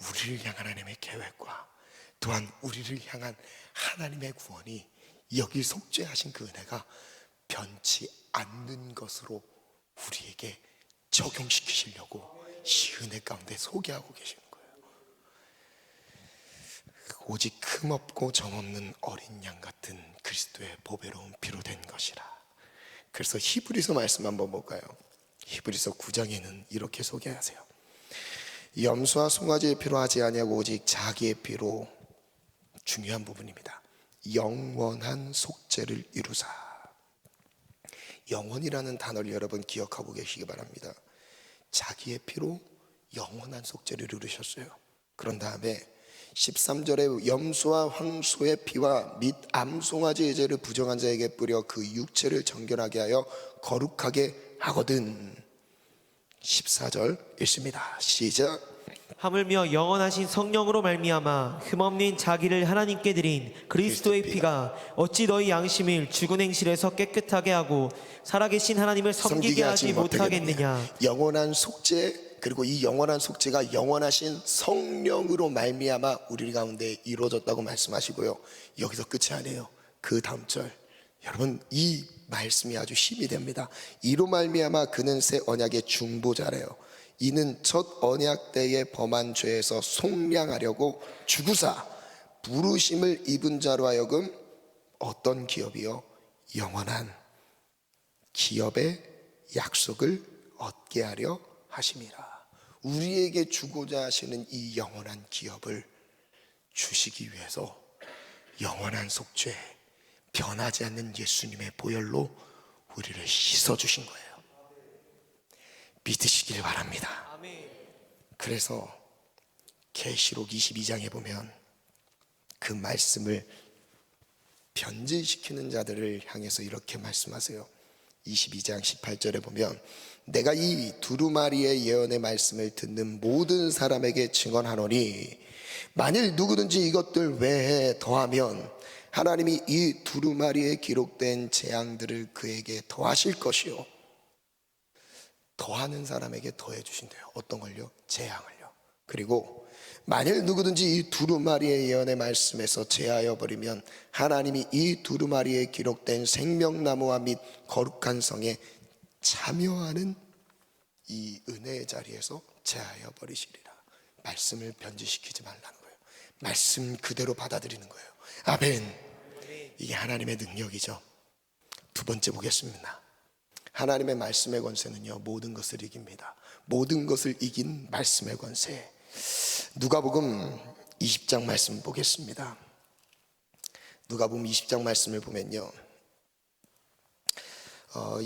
[SPEAKER 1] 우리를 향한 하나님의 계획과 또한 우리를 향한 하나님의 구원이 여기 속죄하신 그 은혜가 변치 않는 것으로 우리에게 적용시키시려고 이 은혜 가운데 소개하고 계시는 거예요. 오직 흠없고 점없는 어린 양 같은 그리스도의 보배로운 피로 된 것이라. 그래서 히브리서 말씀 한번 볼까요? 히브리서 9장에는 이렇게 소개하세요. 염소와 송아지의 피로 하지 아니하고 오직 자기의 피로, 중요한 부분입니다, 영원한 속죄를 이루사. 영원이라는 단어를 여러분 기억하고 계시기 바랍니다. 자기의 피로 영원한 속죄를 이루셨어요. 그런 다음에 13절에 염소와 황소의 피와 및 암송아지의 죄를 부정한 자에게 뿌려 그 육체를 정결하게 하여 거룩하게 하거든. 14절 읽습니다. 시작.
[SPEAKER 2] 하물며 영원하신 성령으로 말미암아 흠없는 자기를 하나님께 드린 그리스도의 피가 어찌 너희 양심을 죽은 행실에서 깨끗하게 하고 살아계신 하나님을 섬기게 하지 못하겠느냐.
[SPEAKER 1] 영원한 속죄, 그리고 이 영원한 속죄가 영원하신 성령으로 말미암아 우리 가운데 이루어졌다고 말씀하시고요. 여기서 끝이 아니에요. 그 다음 절, 여러분 이 말씀이 아주 힘이 됩니다. 이로 말미암아 그는 새 언약의 중보자래요. 이는 첫 언약 때에 범한 죄에서 속량하려고 주구사 부르심을 입은 자로 하여금 어떤 기업이요? 영원한 기업의 약속을 얻게 하려 하심이라. 우리에게 주고자 하시는 이 영원한 기업을 주시기 위해서 영원한 속죄, 변하지 않는 예수님의 보혈로 우리를 씻어주신 거예요. 믿으시길 바랍니다. 그래서 계시록 22장에 보면 그 말씀을 변질시키는 자들을 향해서 이렇게 말씀하세요. 22장 18절에 보면 내가 이 두루마리의 예언의 말씀을 듣는 모든 사람에게 증언하노니 만일 누구든지 이것들 외에 더하면 하나님이 이 두루마리에 기록된 재앙들을 그에게 더하실 것이요. 더하는 사람에게 더해 주신대요. 어떤 걸요? 재앙을요. 그리고 만일 누구든지 이 두루마리의 예언의 말씀에서 제하여 버리면 하나님이 이 두루마리에 기록된 생명나무와 및 거룩한 성에 참여하는 이 은혜의 자리에서 제하여 버리시리라. 말씀을 변질시키지 말라는 거예요. 말씀 그대로 받아들이는 거예요. 아멘. 이게 하나님의 능력이죠. 두 번째 보겠습니다. 하나님의 말씀의 권세는요, 모든 것을 이깁니다. 모든 것을 이긴 말씀의 권세. 누가복음 20장 말씀 보겠습니다. 누가복음 20장 말씀을 보면요,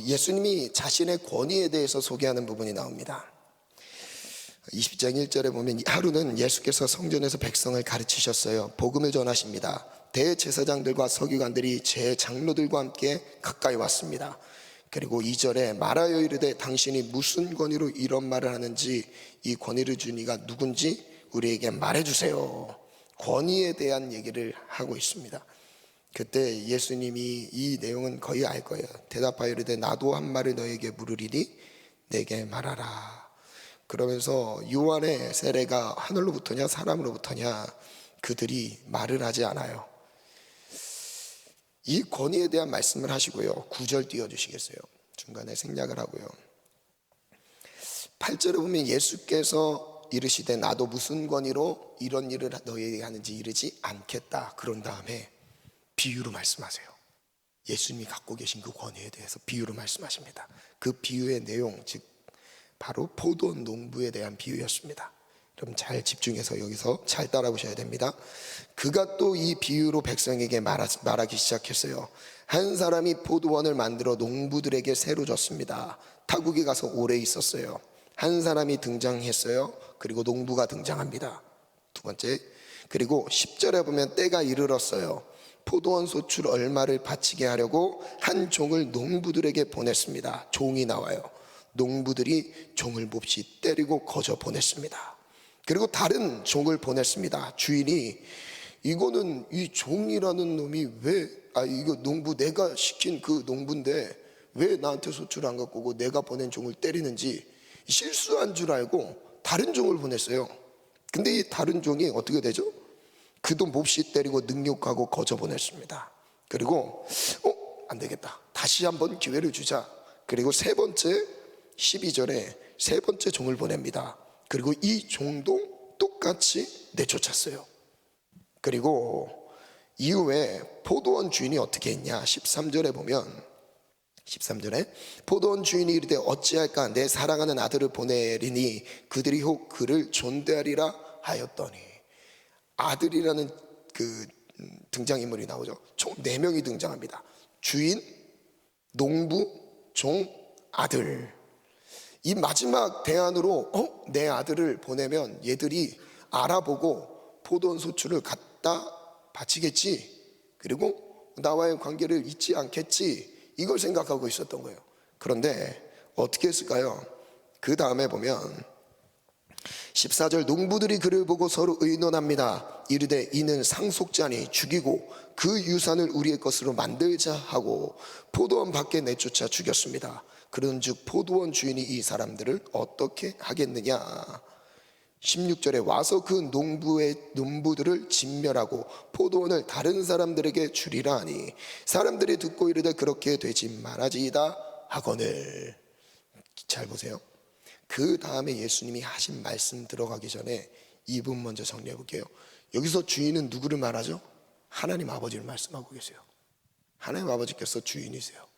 [SPEAKER 1] 예수님이 자신의 권위에 대해서 소개하는 부분이 나옵니다. 20장 1절에 보면 하루는 예수께서 성전에서 백성을 가르치셨어요. 복음을 전하십니다. 대제사장들과 서기관들이 제장로들과 함께 가까이 왔습니다. 그리고 2절에 말하여 이르되 당신이 무슨 권위로 이런 말을 하는지 이 권위를 준 이가 누군지 우리에게 말해주세요. 권위에 대한 얘기를 하고 있습니다. 그때 예수님이 이 내용은 거의 알 거예요. 대답하여 이르되 나도 한 말을 너에게 물으리니 내게 말하라. 그러면서 요한의 세례가 하늘로부터냐 사람으로부터냐 그들이 말을 하지 않아요. 이 권위에 대한 말씀을 하시고요. 9절 띄워주시겠어요? 중간에 생략을 하고요. 8절에 보면 예수께서 이르시되 나도 무슨 권위로 이런 일을 너희에게 하는지 이르지 않겠다. 그런 다음에 비유로 말씀하세요. 예수님이 갖고 계신 그 권위에 대해서 비유로 말씀하십니다. 그 비유의 내용, 즉 바로 포도원 농부에 대한 비유였습니다. 여러분 잘 집중해서 여기서 잘 따라보셔야 됩니다. 그가 또 이 비유로 백성에게 말하기 시작했어요. 한 사람이 포도원을 만들어 농부들에게 새로 줬습니다. 타국에 가서 오래 있었어요. 한 사람이 등장했어요. 그리고 농부가 등장합니다. 두 번째, 그리고 10절에 보면 때가 이르렀어요. 포도원 소출 얼마를 바치게 하려고 한 종을 농부들에게 보냈습니다. 종이 나와요. 농부들이 종을 몹시 때리고 거저 보냈습니다. 그리고 다른 종을 보냈습니다. 주인이 이거는 이 종이라는 놈이 이거 농부 내가 시킨 그 농부인데 왜 나한테 소출 안 갖고 오고 내가 보낸 종을 때리는지 실수한 줄 알고 다른 종을 보냈어요. 근데 이 다른 종이 어떻게 되죠? 그도 몹시 때리고 능욕하고 거저 보냈습니다. 그리고 안 되겠다. 다시 한번 기회를 주자. 그리고 세 번째 12절에 세 번째 종을 보냅니다. 그리고 이 종도 똑같이 내쫓았어요. 그리고 이후에 포도원 주인이 어떻게 했냐? 13절에 보면 13절에 포도원 주인이 이르되 어찌할까 내 사랑하는 아들을 보내리니 그들이 혹 그를 존대하리라 하였더니 아들이라는 그 등장인물이 나오죠. 총 4명이 등장합니다. 주인, 농부, 종, 아들. 이 마지막 대안으로 내 아들을 보내면 얘들이 알아보고 포도원 소출을 갖다 바치겠지. 그리고 나와의 관계를 잊지 않겠지. 이걸 생각하고 있었던 거예요. 그런데 어떻게 했을까요? 그 다음에 보면 14절 농부들이 그를 보고 서로 의논합니다. 이르되 이는 상속자니 죽이고 그 유산을 우리의 것으로 만들자 하고 포도원 밖에 내쫓아 죽였습니다. 그런즉 포도원 주인이 이 사람들을 어떻게 하겠느냐. 16절에 와서 그 농부들을 진멸하고 포도원을 다른 사람들에게 주리라 하니 사람들이 듣고 이르되 그렇게 되지 말아지이다 하거늘. 잘 보세요. 그 다음에 예수님이 하신 말씀 들어가기 전에 이 부분 먼저 정리해 볼게요. 여기서 주인은 누구를 말하죠? 하나님 아버지를 말씀하고 계세요. 하나님 아버지께서 주인이세요.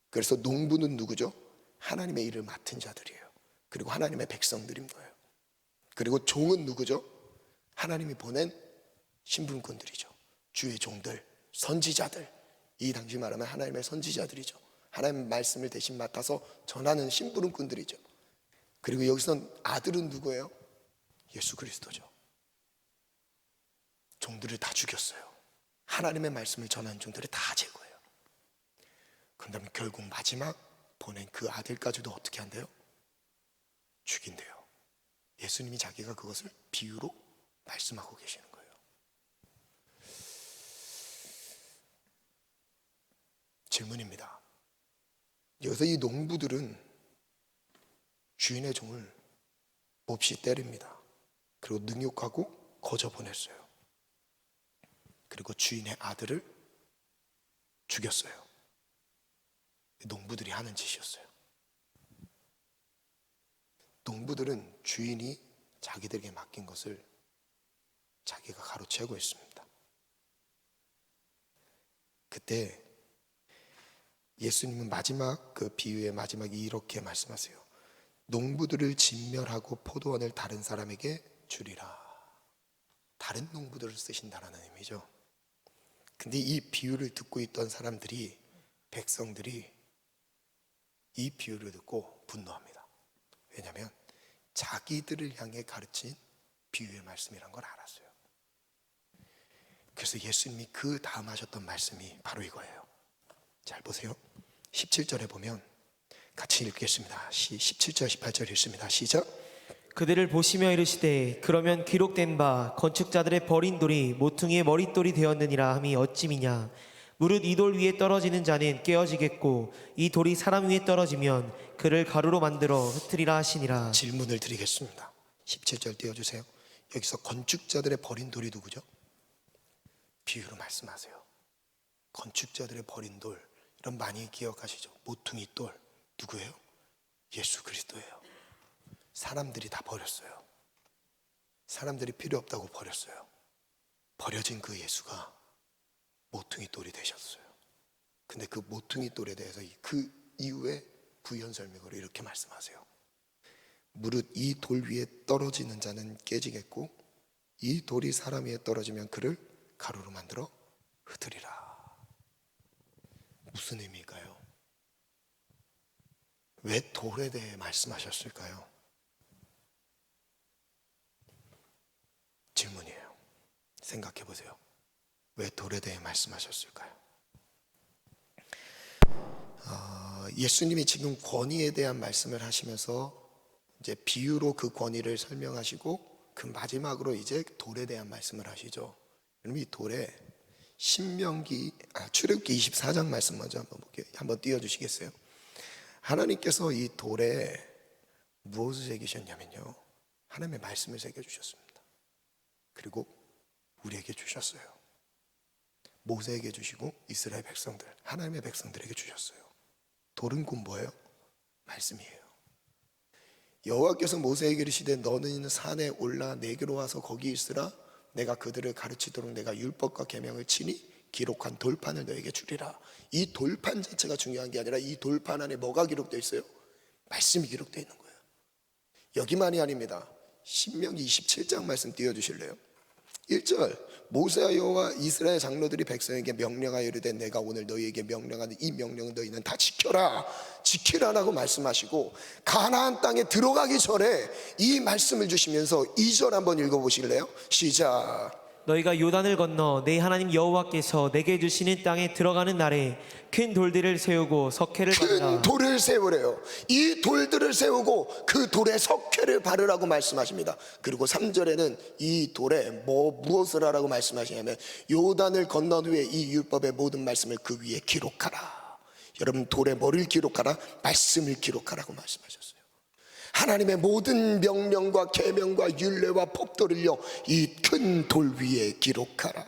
[SPEAKER 1] 그래서 농부는 누구죠? 하나님의 일을 맡은 자들이에요. 그리고 하나님의 백성들인 거예요. 그리고 종은 누구죠? 하나님이 보낸 신분꾼들이죠. 주의 종들, 선지자들. 이 당시 말하면 하나님의 선지자들이죠. 하나님의 말씀을 대신 맡아서 전하는 신분꾼들이죠. 그리고 여기선 아들은 누구예요? 예수 그리스도죠. 종들을 다 죽였어요. 하나님의 말씀을 전하는 종들을 다 제거해요. 그런다면 결국 마지막 보낸 그 아들까지도 어떻게 한대요? 죽인대요. 예수님이 자기가 그것을 비유로 말씀하고 계시는 거예요. 질문입니다. 여기서 이 농부들은 주인의 종을 몹시 때립니다. 그리고 능욕하고 거저 보냈어요. 그리고 주인의 아들을 죽였어요. 농부들이 하는 짓이었어요. 농부들은 주인이 자기들에게 맡긴 것을 자기가 가로채고 있습니다. 그때 예수님은 마지막 그 비유의 마지막에 이렇게 말씀하세요. 농부들을 진멸하고 포도원을 다른 사람에게 주리라. 다른 농부들을 쓰신다라는 의미죠. 근데 이 비유를 듣고 있던 사람들이, 백성들이 이 비유를 듣고 분노합니다. 왜냐하면 자기들을 향해 가르친 비유의 말씀이란 걸 알았어요. 그래서 예수님이 그 다음 하셨던 말씀이 바로 이거예요. 잘 보세요. 17절에 보면 같이 읽겠습니다. 17절 18절 읽습니다. 시작.
[SPEAKER 2] 그들을 보시며 이르시되 그러면 기록된 바 건축자들의 버린 돌이 모퉁이의 머릿돌이 되었느니라 함이 어찌미냐. 무릇 이 돌 위에 떨어지는 자는 깨어지겠고 이 돌이 사람 위에 떨어지면 그를 가루로 만들어 흩트리라 하시니라.
[SPEAKER 1] 질문을 드리겠습니다. 17절 띄워주세요. 여기서 건축자들의 버린 돌이 누구죠? 비유로 말씀하세요. 건축자들의 버린 돌, 이런 많이 기억하시죠? 모퉁이 돌 누구예요? 예수 그리스도예요. 사람들이 다 버렸어요. 사람들이 필요 없다고 버렸어요. 버려진 그 예수가 모퉁이 돌이 되셨어요. 근데 그 모퉁이 돌에 대해서 그 이후에 부연 설명으로 이렇게 말씀하세요. 무릇 이 돌 위에 떨어지는 자는 깨지겠고 이 돌이 사람 위에 떨어지면 그를 가루로 만들어 흩으리라. 무슨 의미일까요? 왜 돌에 대해 말씀하셨을까요? 질문이에요. 생각해 보세요. 왜 돌에 대해 말씀하셨을까요? 예수님이 지금 권위에 대한 말씀을 하시면서 이제 비유로 그 권위를 설명하시고 그 마지막으로 이제 돌에 대한 말씀을 하시죠. 그럼 이 돌에 출애굽기 24장 말씀 먼저 한번 볼게요. 한번 띄워주시겠어요? 하나님께서 이 돌에 무엇을 새기셨냐면요, 하나님의 말씀을 새겨주셨습니다. 그리고 우리에게 주셨어요. 모세에게 주시고 이스라엘 백성들, 하나님의 백성들에게 주셨어요. 돌은 곧 뭐예요? 말씀이에요. 여호와께서 모세에게 이르시되 너는 산에 올라 내게로 와서 거기 있으라. 내가 그들을 가르치도록 내가 율법과 계명을 치니 기록한 돌판을 너에게 주리라. 이 돌판 자체가 중요한 게 아니라 이 돌판 안에 뭐가 기록되어 있어요? 말씀이 기록되어 있는 거예요. 여기만이 아닙니다. 신명기 27장 말씀 띄워주실래요? 1절 모세와 여호와 이스라엘 장로들이 백성에게 명령하여 이르되 내가 오늘 너희에게 명령하는 이 명령은 너희는 다 지키라라고 말씀하시고 가나안 땅에 들어가기 전에 이 말씀을 주시면서 2절 한번 읽어보실래요? 시작.
[SPEAKER 2] 너희가 요단을 건너 내 하나님 여호와께서 내게 주시는 땅에 들어가는 날에 큰 돌들을 세우고 석회를
[SPEAKER 1] 큰
[SPEAKER 2] 바르라.
[SPEAKER 1] 돌을 세우래요. 이 돌들을 세우고 그 돌에 석회를 바르라고 말씀하십니다. 그리고 3절에는 이 돌에 무엇을 하라고 말씀하시냐면 요단을 건넌 후에 이 율법의 모든 말씀을 그 위에 기록하라. 여러분, 돌에 뭐를 기록하라? 말씀을 기록하라고 말씀하셨어요. 하나님의 모든 명령과 계명과 율례와 법도를요 이 큰 돌 위에 기록하라.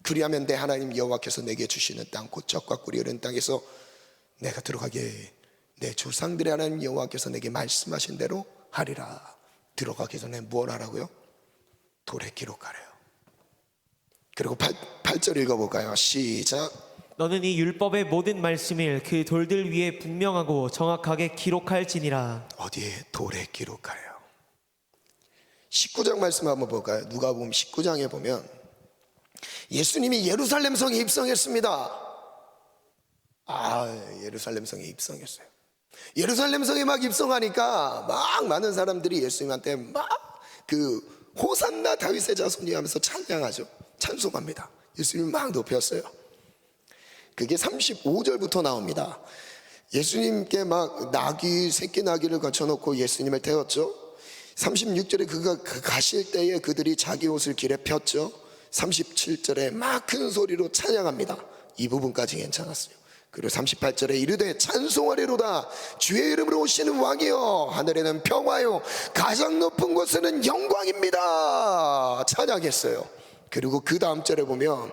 [SPEAKER 1] 그리하면 내 하나님 여호와께서 내게 주시는 땅 곧 젖과 꿀이 흐르는 땅에서 내가 들어가게 내 조상들의 하나님 여호와께서 내게 말씀하신 대로 하리라. 들어가기 전에 뭘 하라고요? 돌에 기록하래요. 그리고 8절 읽어볼까요? 시작.
[SPEAKER 2] 너는 이 율법의 모든 말씀을 그 돌들 위에 분명하고 정확하게 기록할지니라.
[SPEAKER 1] 어디에? 돌에 기록하래요. 19장 말씀 한번 볼까요? 누가복음 19장에 보면 예수님이 예루살렘 성에 입성했습니다. 예루살렘 성에 입성했어요. 예루살렘 성에 막 입성하니까 막 많은 사람들이 예수님한테 막 그 호산나 다윗의 자손이 하면서 찬양하죠. 찬송합니다. 예수님을 막 높였어요. 그게 35절부터 나옵니다. 예수님께 막 새끼 나귀를 거쳐놓고 예수님을 태웠죠. 36절에 그가 가실 때에 그들이 자기 옷을 길에 폈죠. 37절에 막 큰 소리로 찬양합니다. 이 부분까지 괜찮았어요. 그리고 38절에 이르되 찬송하리로다 주의 이름으로 오시는 왕이여 하늘에는 평화요 가장 높은 곳에는 영광입니다 찬양했어요. 그리고 그 다음 절에 보면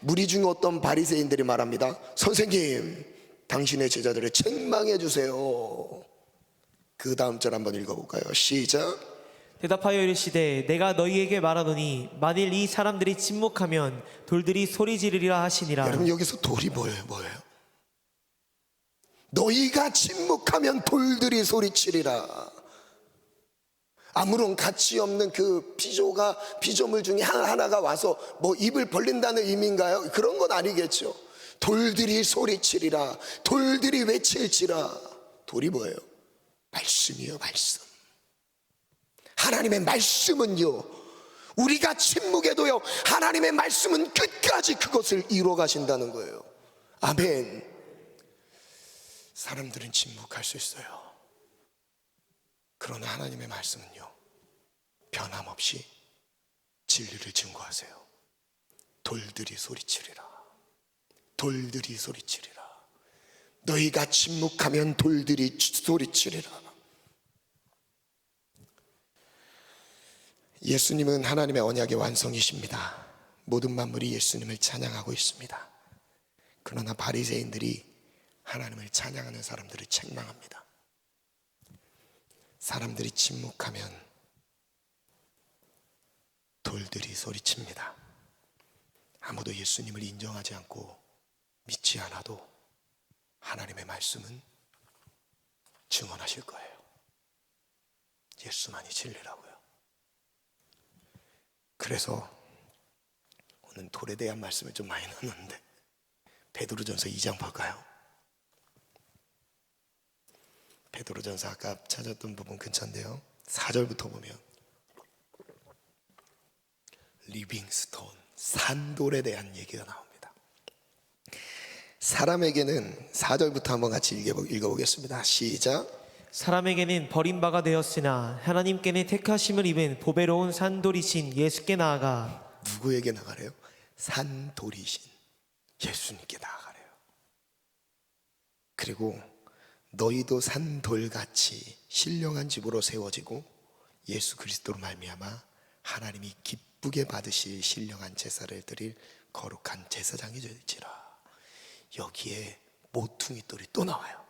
[SPEAKER 1] 무리 중에 어떤 바리새인들이 말합니다. 선생님, 당신의 제자들을 책망해 주세요. 그 다음 절 한번 읽어볼까요? 시작.
[SPEAKER 2] 대답하여 이르시되 내가 너희에게 말하노니 만일 이 사람들이 침묵하면 돌들이 소리 지르리라 하시니라.
[SPEAKER 1] 여러분, 여기서 돌이 뭐예요? 너희가 침묵하면 돌들이 소리치리라. 아무런 가치 없는 그 피조물 중에 하나가 와서 뭐 입을 벌린다는 의미인가요? 그런 건 아니겠죠. 돌들이 소리치리라. 돌들이 외칠지라. 돌이 뭐예요? 말씀이요, 말씀. 하나님의 말씀은요, 우리가 침묵해도요, 하나님의 말씀은 끝까지 그것을 이루어 가신다는 거예요. 아멘. 사람들은 침묵할 수 있어요. 그러나 하나님의 말씀은요, 변함없이 진리를 증거하세요. 돌들이 소리치리라. 돌들이 소리치리라. 너희가 침묵하면 돌들이 소리치리라. 예수님은 하나님의 언약의 완성이십니다. 모든 만물이 예수님을 찬양하고 있습니다. 그러나 바리새인들이 하나님을 찬양하는 사람들을 책망합니다. 사람들이 침묵하면 돌들이 소리칩니다. 아무도 예수님을 인정하지 않고 믿지 않아도 하나님의 말씀은 증언하실 거예요. 예수만이 진리라고요. 그래서 오늘 돌에 대한 말씀을 좀 많이 나눴는데 베드로전서 2장 볼까요? 베드로전서 아까 찾았던 부분 근처인데요, 4절부터 보면 리빙스톤, 산돌에 대한 얘기가 나옵니다. 사람에게는 4절부터 한번 같이 읽어보겠습니다. 시작.
[SPEAKER 2] 사람에게는 버림바가 되었으나 하나님께는 택하심을 입은 보배로운 산돌이신 예수께 나아가.
[SPEAKER 1] 누구에게 나가래요? 산돌이신 예수님께 나아가래요. 그리고 너희도 산돌같이 신령한 집으로 세워지고 예수 그리스도로 말미암아 하나님이 기쁘게 받으실 신령한 제사를 드릴 거룩한 제사장이 될지라. 여기에 모퉁이 돌이 또 나와요.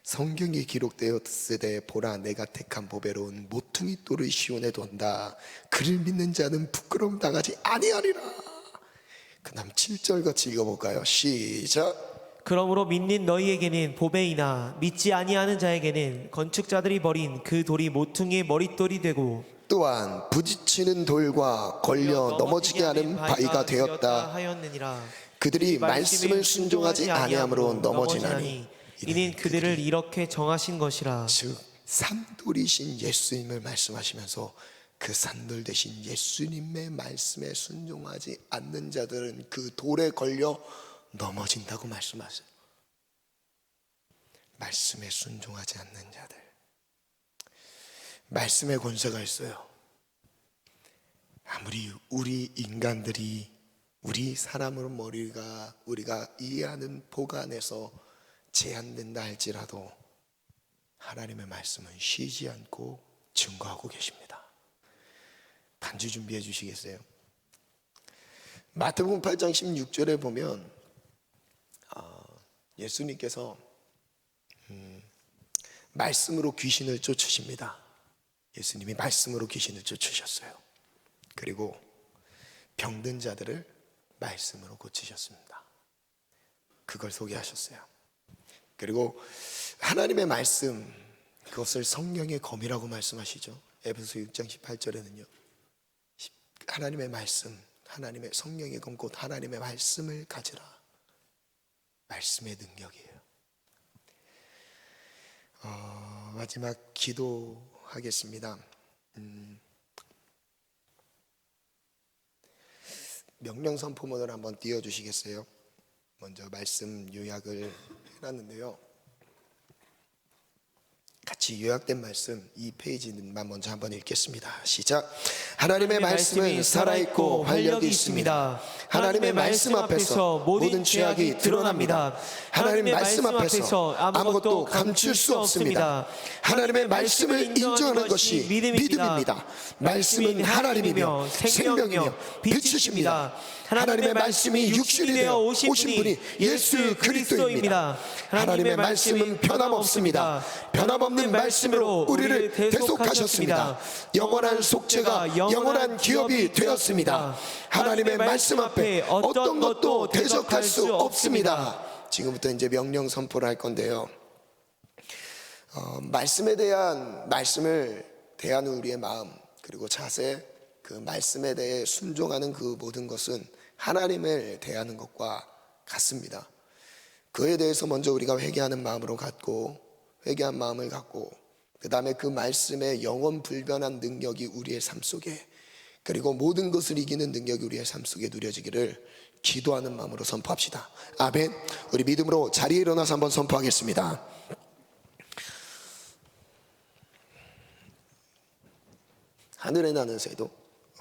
[SPEAKER 1] 성경에 기록되었으되 보라 내가 택한 보배로운 모퉁이 돌을 시온에 둔다. 그를 믿는 자는 부끄러움 당하지 아니하리라. 그 다음 7절 같이 읽어볼까요? 시작.
[SPEAKER 2] 그러므로 믿는 너희에게는 보배이나 믿지 아니하는 자에게는 건축자들이 버린 그 돌이 모퉁이의 머릿돌이 되고
[SPEAKER 1] 또한 부딪히는 돌과 걸려 넘어지게 하는 바위가 되었다
[SPEAKER 2] 하였느니라.
[SPEAKER 1] 그들이 말씀을 순종하지 아니함으로 넘어지나니
[SPEAKER 2] 이는 그들을 이렇게 정하신 것이라.
[SPEAKER 1] 즉 산돌이신 예수님을 말씀하시면서 그 산돌 대신 예수님의 말씀에 순종하지 않는 자들은 그 돌에 걸려 넘어진다고 말씀하세요. 말씀에 순종하지 않는 자들, 말씀의 권세가 있어요. 아무리 우리 인간들이, 우리 사람으로 우리가 이해하는 보가 안에서 제한된다 할지라도 하나님의 말씀은 쉬지 않고 증거하고 계십니다. 반주 준비해 주시겠어요? 마태복음 8장 16절에 보면 예수님께서 말씀으로 귀신을 쫓으십니다. 예수님이 말씀으로 귀신을 쫓으셨어요. 그리고 병든 자들을 말씀으로 고치셨습니다. 그걸 소개하셨어요. 그리고 하나님의 말씀, 그것을 성령의 검이라고 말씀하시죠. 에베소 6장 18절에는요, 하나님의 말씀, 하나님의 성령의 검, 곧 하나님의 말씀을 가지라. 말씀의 능력이에요. 마지막 기도하겠습니다. 명령 선포문을 한번 띄워주시겠어요? 먼저 말씀 요약을 해놨는데요, 같이 요약된 말씀 2페이지만 먼저 한번 읽겠습니다. 시작. 하나님의 말씀은 살아있고 활력이 있습니다. 하나님의 말씀 앞에서 모든 죄악이 드러납니다. 하나님의 말씀 앞에서 아무것도 감출 수 없습니다. 하나님의 말씀을 인정하는 것이 믿음입니다. 말씀은 하나님이며 생명이며 빛이십니다. 하나님의 말씀이 육신이 되어 오신 분이 예수 그리스도입니다. 하나님의 말씀은 변함없습니다. 변함없는 말씀으로 우리를 대속하셨습니다. 영원한 속죄가 영원한 기업이 되었습니다. 하나님의 말씀 앞에 어떤 것도 대적할 수 없습니다. 지금부터 이제 명령 선포를 할 건데요, 말씀을 대하는 우리의 마음, 그리고 자세, 그 말씀에 대해 순종하는 그 모든 것은 하나님을 대하는 것과 같습니다. 그에 대해서 먼저 우리가 회개한 마음을 갖고, 그 다음에 그 말씀의 영원 불변한 능력이 우리의 삶 속에, 그리고 모든 것을 이기는 능력이 우리의 삶 속에 누려지기를 기도하는 마음으로 선포합시다. 아멘. 우리 믿음으로 자리에 일어나서 한번 선포하겠습니다. 하늘에 나는 새도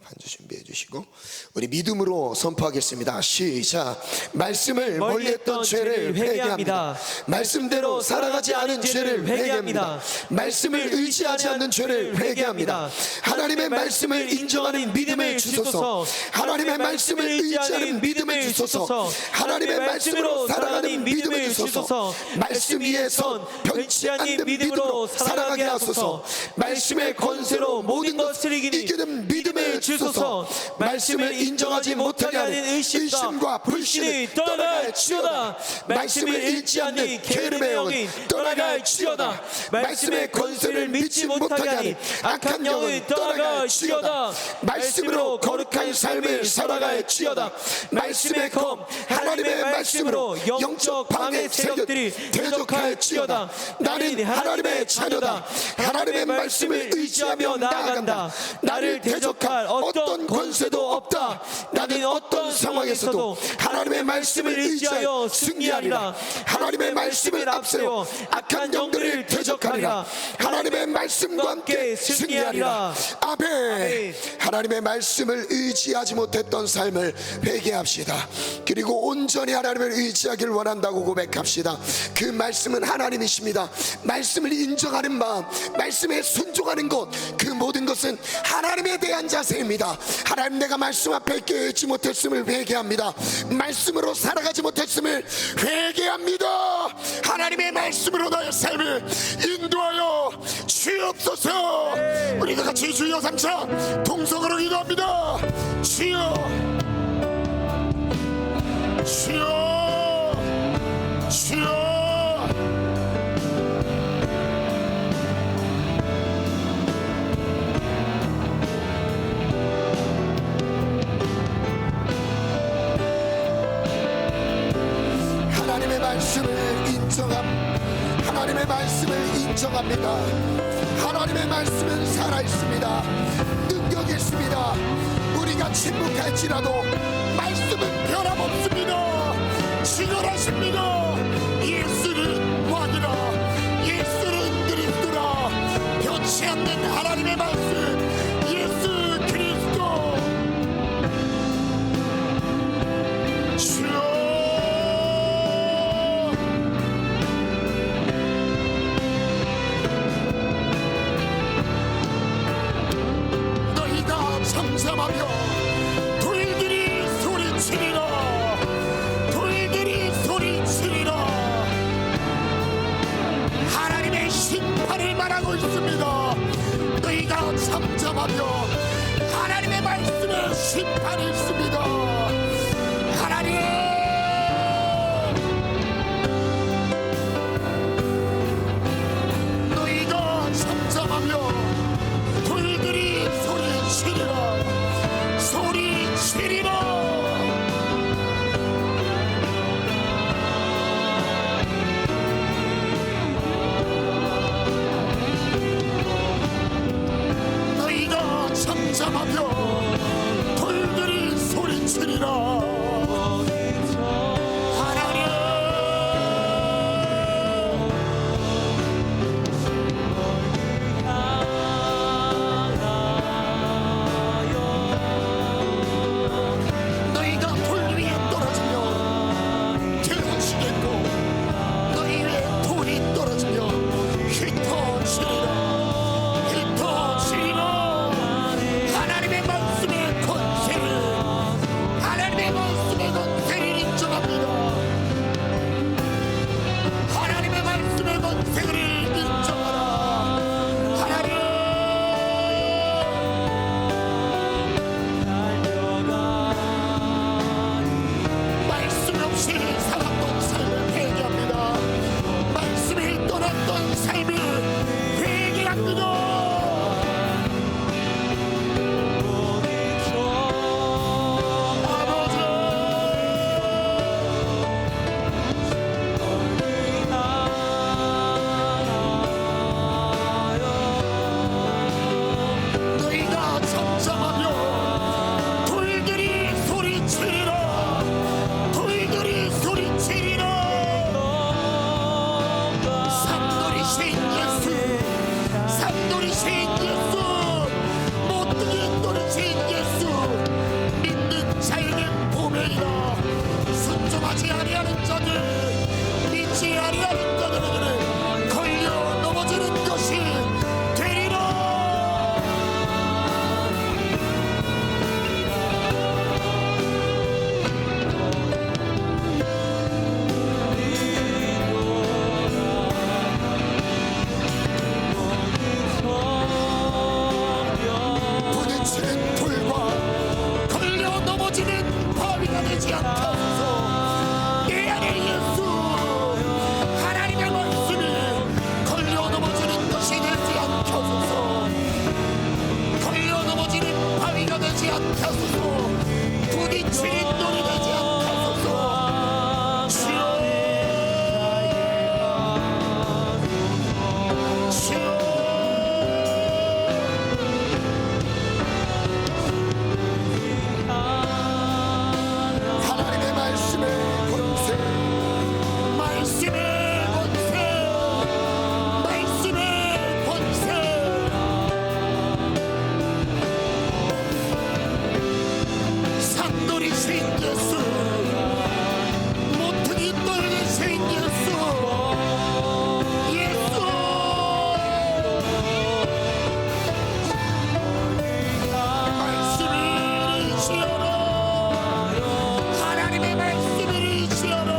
[SPEAKER 1] 반주 준비해 주시고 우리 믿음으로 선포하겠습니다. 시작. 말씀을 멀리했던 죄를 회개합니다. 말씀대로 살아가지 않은 죄를 회개합니다. 말씀을 의지하지 않는 죄를 회개합니다. 하나님의 말씀을 인정하는 믿음을 주소서. 하나님의 말씀을 의지하는 믿음을 주소서. 하나님의 말씀으로 살아가는 믿음을 주소서. 말씀 위에 선 변치 않는 믿음으로 살아가게 하소서. 말씀의 권세로 모든 것을 이기는 믿음을 주소서. 말씀을 인정하지 못하게 하는 의심과 불신이 떠나갈지어다. 말씀을 읽지 않는 게으름의 영이 떠나갈지어다. 말씀의 권세를 믿지 못하게 하는 악한 영은 떠나갈지어다. 말씀으로 거룩한 삶을 살아갈지어다. 말씀의 검, 하나님의 말씀으로 영적 방해 세력들이 대적할지어다. 나는 하나님의 자녀다. 하나님의 말씀을 의지하며 나아간다. 나를 대적할 어떤 권세도 없다. 나는 어떤 상황에서도 하나님의 말씀을 의지하여 승리하리라. 하나님의 말씀을 앞세워 악한 영들을 대적하리라. 하나님의 말씀과 함께 승리하리라. 아멘. 하나님의 말씀을 의지하지 못했던 삶을 회개합시다. 그리고 온전히 하나님을 의지하기를 원한다고 고백합시다. 그 말씀은 하나님이십니다. 말씀을 인정하는 마음, 말씀에 순종하는 것, 그 모든 것은 하나님에 대한 자세입니다. 하나님, 내가 말씀 앞에 깨어있지 못했음을 회개합니다. 말씀으로 살아가지 못했음을 회개합니다. 하나님의 말씀으로 나의 삶을 인도하여 주옵소서. 우리가 같이 주여 삼차 동성으로 기도합니다. 주여, 주여, 주여. 하나님의 말씀을 인정합니다. 하나님의 말씀은 살아있습니다.
[SPEAKER 3] 우리가 침묵할지라도 말씀은 변함없습니다. 친절하십니다. 예수는 왕이라, 예수는 그리스도라. 변치 않는 하나님의 말씀, 예수 그리스도. 주여, 너희가 잠잠하며 돌들이 소리치리라. 돌들이 소리치리라. 하나님의 심판을 말하고 있습니다. 너희가 잠잠하며 하나님의 말씀에 심판이 있습니다. 하나님, 너희가 잠잠하며 돌들이 소리치리라. 소리치리라. 너희가 잠잠하며 돌들이 소리치리라. 하나님, 너희가 돌 위에 떨어지며 깨어지겠고 너희 위에 돌이 떨어지며 흩어지리라. 흩어지리라. 하나님의 말씀의 권세를, 하나님의 말씀의 권세를 인정합니다. 하나님의 말씀의 권세를 인정하라. 하나님, 말씀 없이 살았던 삶을 회개합니다. 말씀이 떠났던 삶을 회개합니다. 아버지, 너희가 잠잠하며 돌들이 소리치리라. 돌들이 소리치리라. 삼돌이신 예수, 삼돌이신 예수, 못되게 떨어진 예수, 믿는 자에게 보배이라. 순종하지 아니하는 자들, 믿지 아니하는 자들에게는 걸려 넘어지는 것이 되리라. 부딪히는 돌과 걸려 넘어지는 바위가 되지 않게 하소서. 내 안에 예수, 하나님의 말씀이 걸려 넘어지는 것이 되지 않게 하소서. 걸려 넘어지는 바위가 되지 않게 하소서. 부딪히는 돌이 되지 않게 하소서. 주여, 주여. 하나님의 말씀의 권세, 말씀의 권세, 말씀의 권세. 산돌이신 예수, 모퉁이 돌리신 예수, 예수. 말씀을 이시어라. 하나님의 말씀을 이시어라.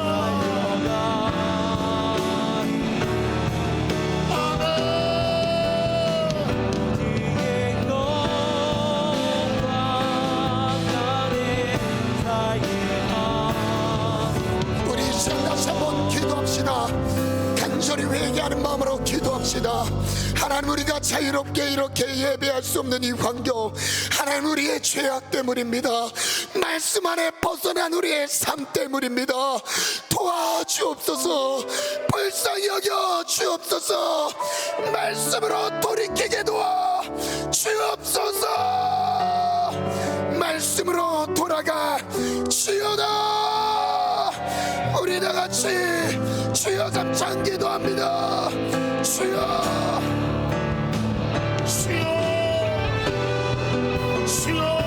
[SPEAKER 3] 우리 이 시간 다시 한번 기도합시다. 간절히 회개하는 마음으로 기도합시다. 하나님, 우리가 자유롭게 이렇게 예배할 수 없는 이 환경, 하나님 우리의 죄악 때문입니다. 말씀 안에 벗어난 우리의 삶 때문입니다. 도와주옵소서. 불쌍히 여겨 주옵소서. 말씀으로 돌이키게 도와 주옵소서. 말씀으로 돌아가 지어다. 우리 다 같이 주여 감찬 기도합니다. 주여 주여 주여.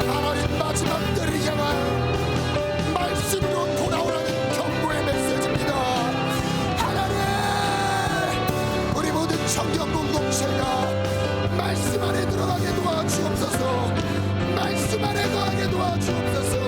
[SPEAKER 3] 하나님 마지막 때를 향한 말씀으로 돌아오라는 경고의 메시지입니다. 하나님, 우리 모든 청년 공동체가 말씀 안에 들어가게 도와주옵소서. 말씀 안에 거하게 도와주옵소서.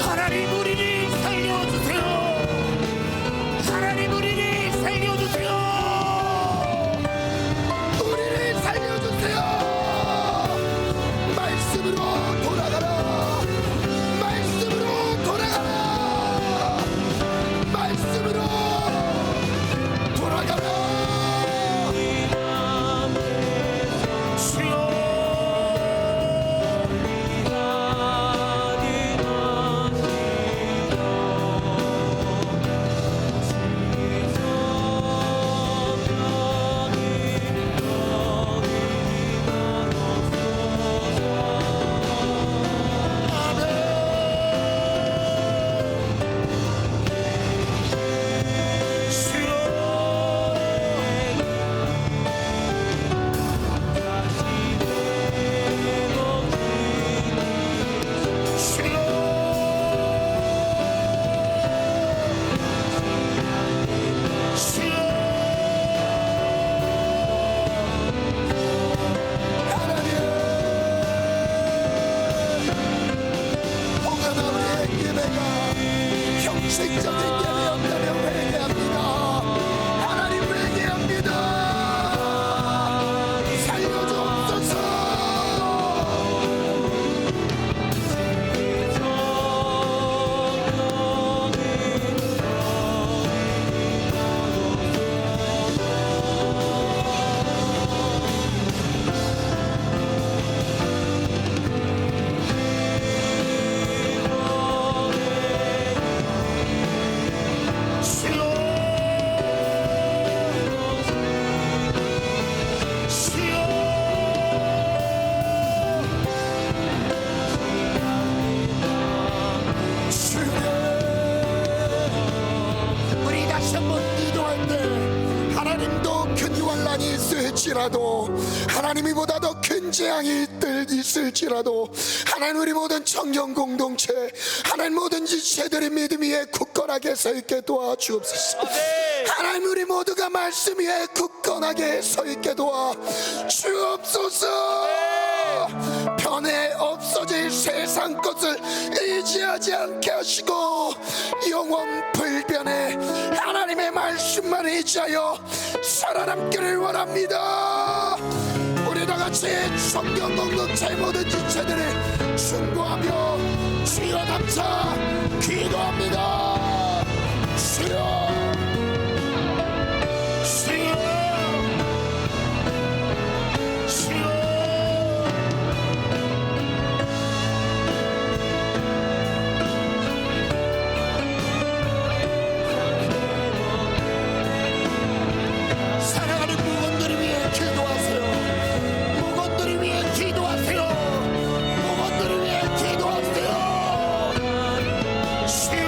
[SPEAKER 3] 하나님, 우리를 살려주세요. 하나님, 우리를 살려주세요. 우리를 살려주세요. 말씀으로 돌아가라. 말씀으로 돌아가라. 말씀으로 돌아가라. 주여 형식적인 예배였다면 회개합니다. 하나님 회개합니다. 살려주옵소서. 우리 다시 한번 기도할 때 하나님도 큰 환난이 있을지라도, 하나님이 보다 더 큰 재앙이 있을지라도, 하나님 우리 모든 청년 공동체, 하나님 모든 지체들이 믿음 위에 굳건하게 서 있게 도와주옵소서. 하나님 우리 모두가 말씀 위에 굳건하게 서 있게 도와주옵소서. 변해 없어질 세상 것을 의지하지 않게 하시고 영원 불변의 하나님의 말씀만 의지하여 살아남기를 원합니다. 우리 다같이 성경 공동체 모든 지체들을 충고하며 주여 감사 기도합니다. 주여 주여 주여. 사랑하는 무건들을 위해 기도하세요. 무건들을 위해 기도하세요. 무건들을 위해 기도하세요. 주여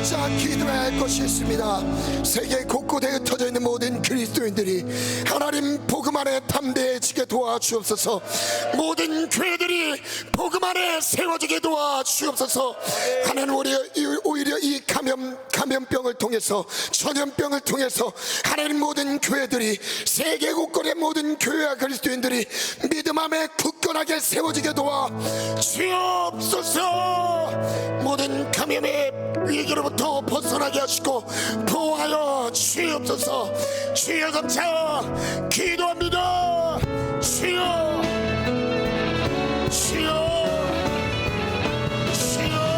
[SPEAKER 3] 진짜 기도해야 할 것이 있습니다. 세계 곳곳에 흩어져 있는 모든 그리스도인들이 하나님 복음 안에 담대해지게 도와주옵소서. 모든 교회들이 복음 안에 세워지게 도와주옵소서. 하나님, 오히려 이 감염병을 통해서, 전염병을 통해서 하나님 모든 교회들이, 세계 곳곳의 모든 교회와 그리스도인들이 믿음 안에 굳건하게 세워지게 도와 주옵소서. 모든 감염의 위기로부터 벗어나게 하시고 보호하여 주옵소서. 주여 감사 기도합니다. 주여, 주여, 주여.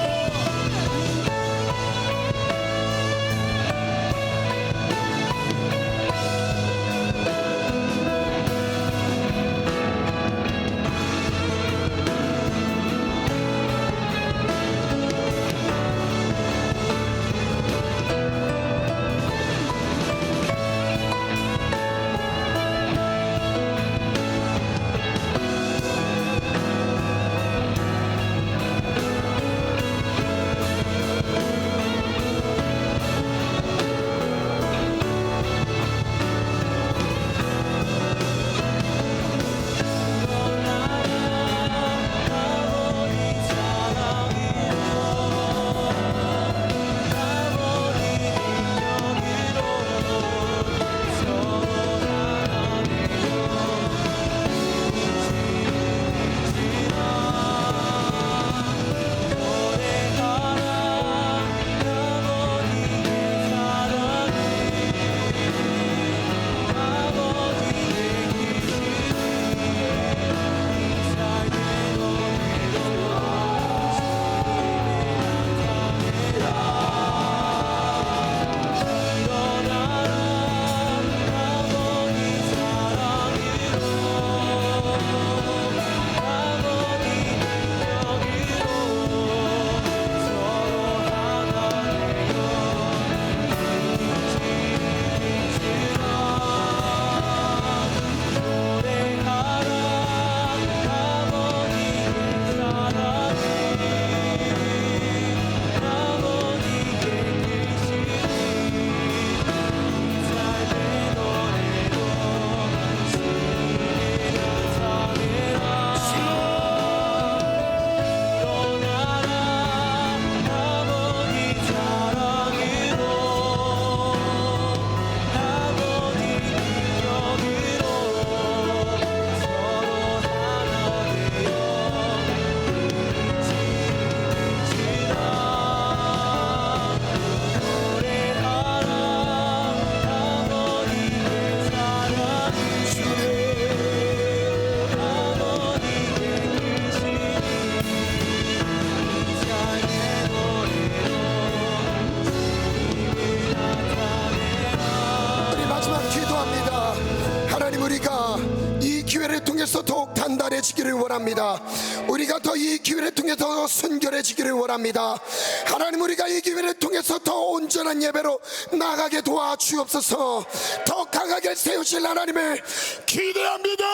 [SPEAKER 3] 통해서 더욱 단단해지기를 원합니다. 우리가 더 이 기회를 통해서 순결해지기를 원합니다. 하나님, 우리가 이 기회를 통해서 더 온전한 예배로 나가게 도와주옵소서. 더 강하게 세우실 하나님을 기대합니다.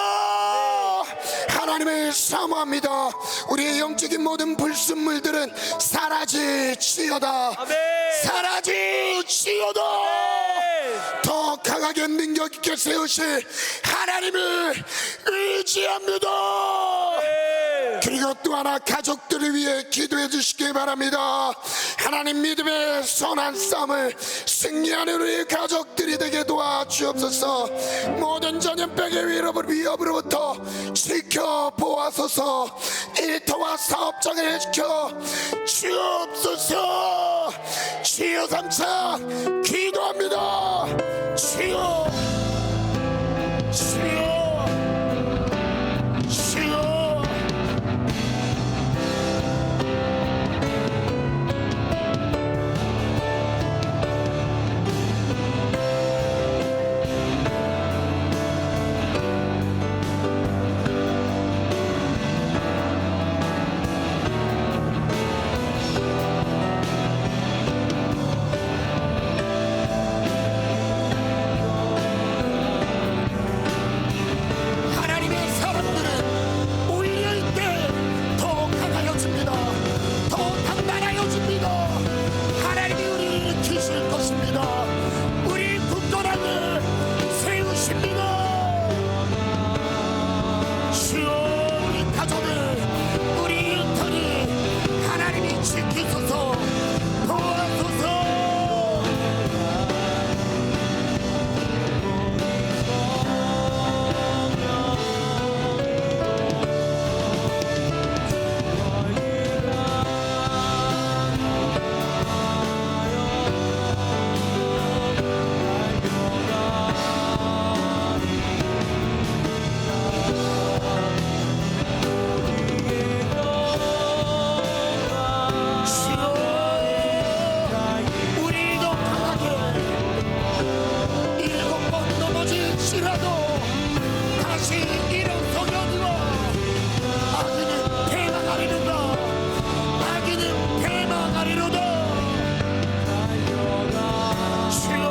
[SPEAKER 3] 하나님을 사모합니다. 우리의 영적인 모든 불순물들은 사라질지어다. 사라질지어다. 더 강하게 능력 있게 세우실 하나님을 의지합니다. 그리고 또 하나, 가족들을 위해 기도해 주시기 바랍니다. 하나님, 믿음의 선한 싸움을 승리하는 우리 가족들이 되게 도와주옵소서. 모든 전염병의 위협으로부터 지켜 보아소서. 일터와 사업장을 지켜 주옵소서. 주여 감사 기도합니다. 주여, 주여, 주여. 달려나리로다. 주여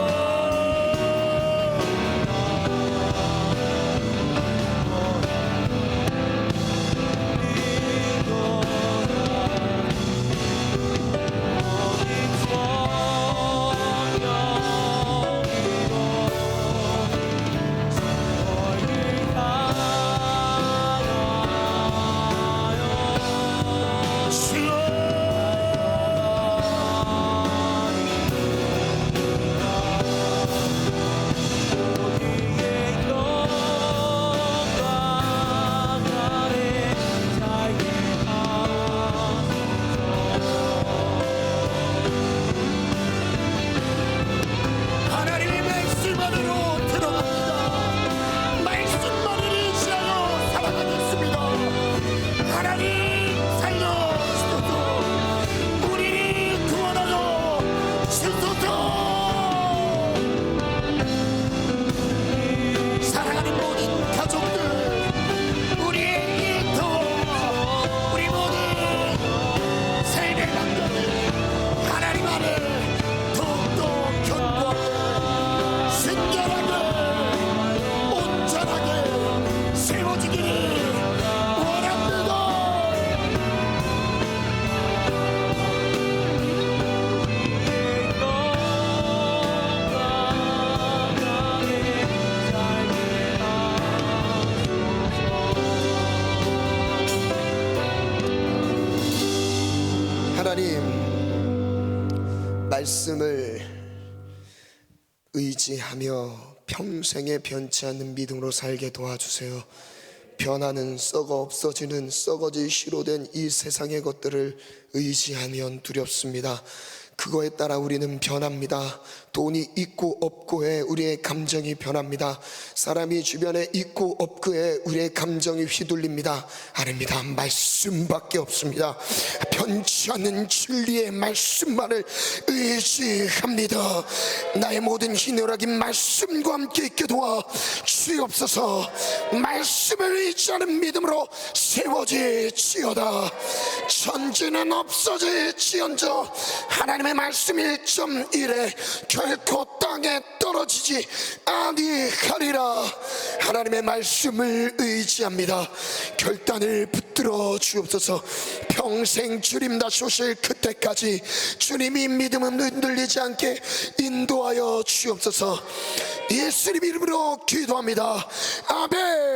[SPEAKER 3] 하나님의 말씀만으로 들어갑니다. 말씀만을 의지하여 살아가겠습니다. 하나님 살려주소서. 우리를 구원하여 주소서. 사랑하는 모든 가족들, 우리의 일터, 우리 모든 세대 남자들, 하나님 안에 더욱더 견고하게 순결하게 온전하게 세워지기를 원합니다. 하나님, 말씀을 의지하며 평생에 변치 않는 믿음으로 살게 도와주세요. 변하는 썩어 없어지는 썩어질 시로 된 이 세상의 것들을 의지하면 두렵습니다. 그거에 따라 우리는 변합니다. 돈이 있고 없고에 우리의 감정이 변합니다. 사람이 주변에 있고 없고에 우리의 감정이 휘둘립니다. 아닙니다. 말씀밖에 없습니다. 변치 않는 진리의 말씀만을 의지합니다. 나의 모든 희노락이 말씀과 함께 있게 도와 주옵소서. 말씀을 의지하는 믿음으로 세워질지어다. 천지는 없어질지언정 하나님의 말씀 1.1에 결코 땅에 떨어지지 아니하리라. 하나님의 말씀을 의지합니다. 결단을 붙들어 주옵소서. 평생 주님 다시 오실 그때까지 주님이 믿음을 흔들리지 않게 인도하여 주옵소서. 예수님 이름으로 기도합니다. 아멘.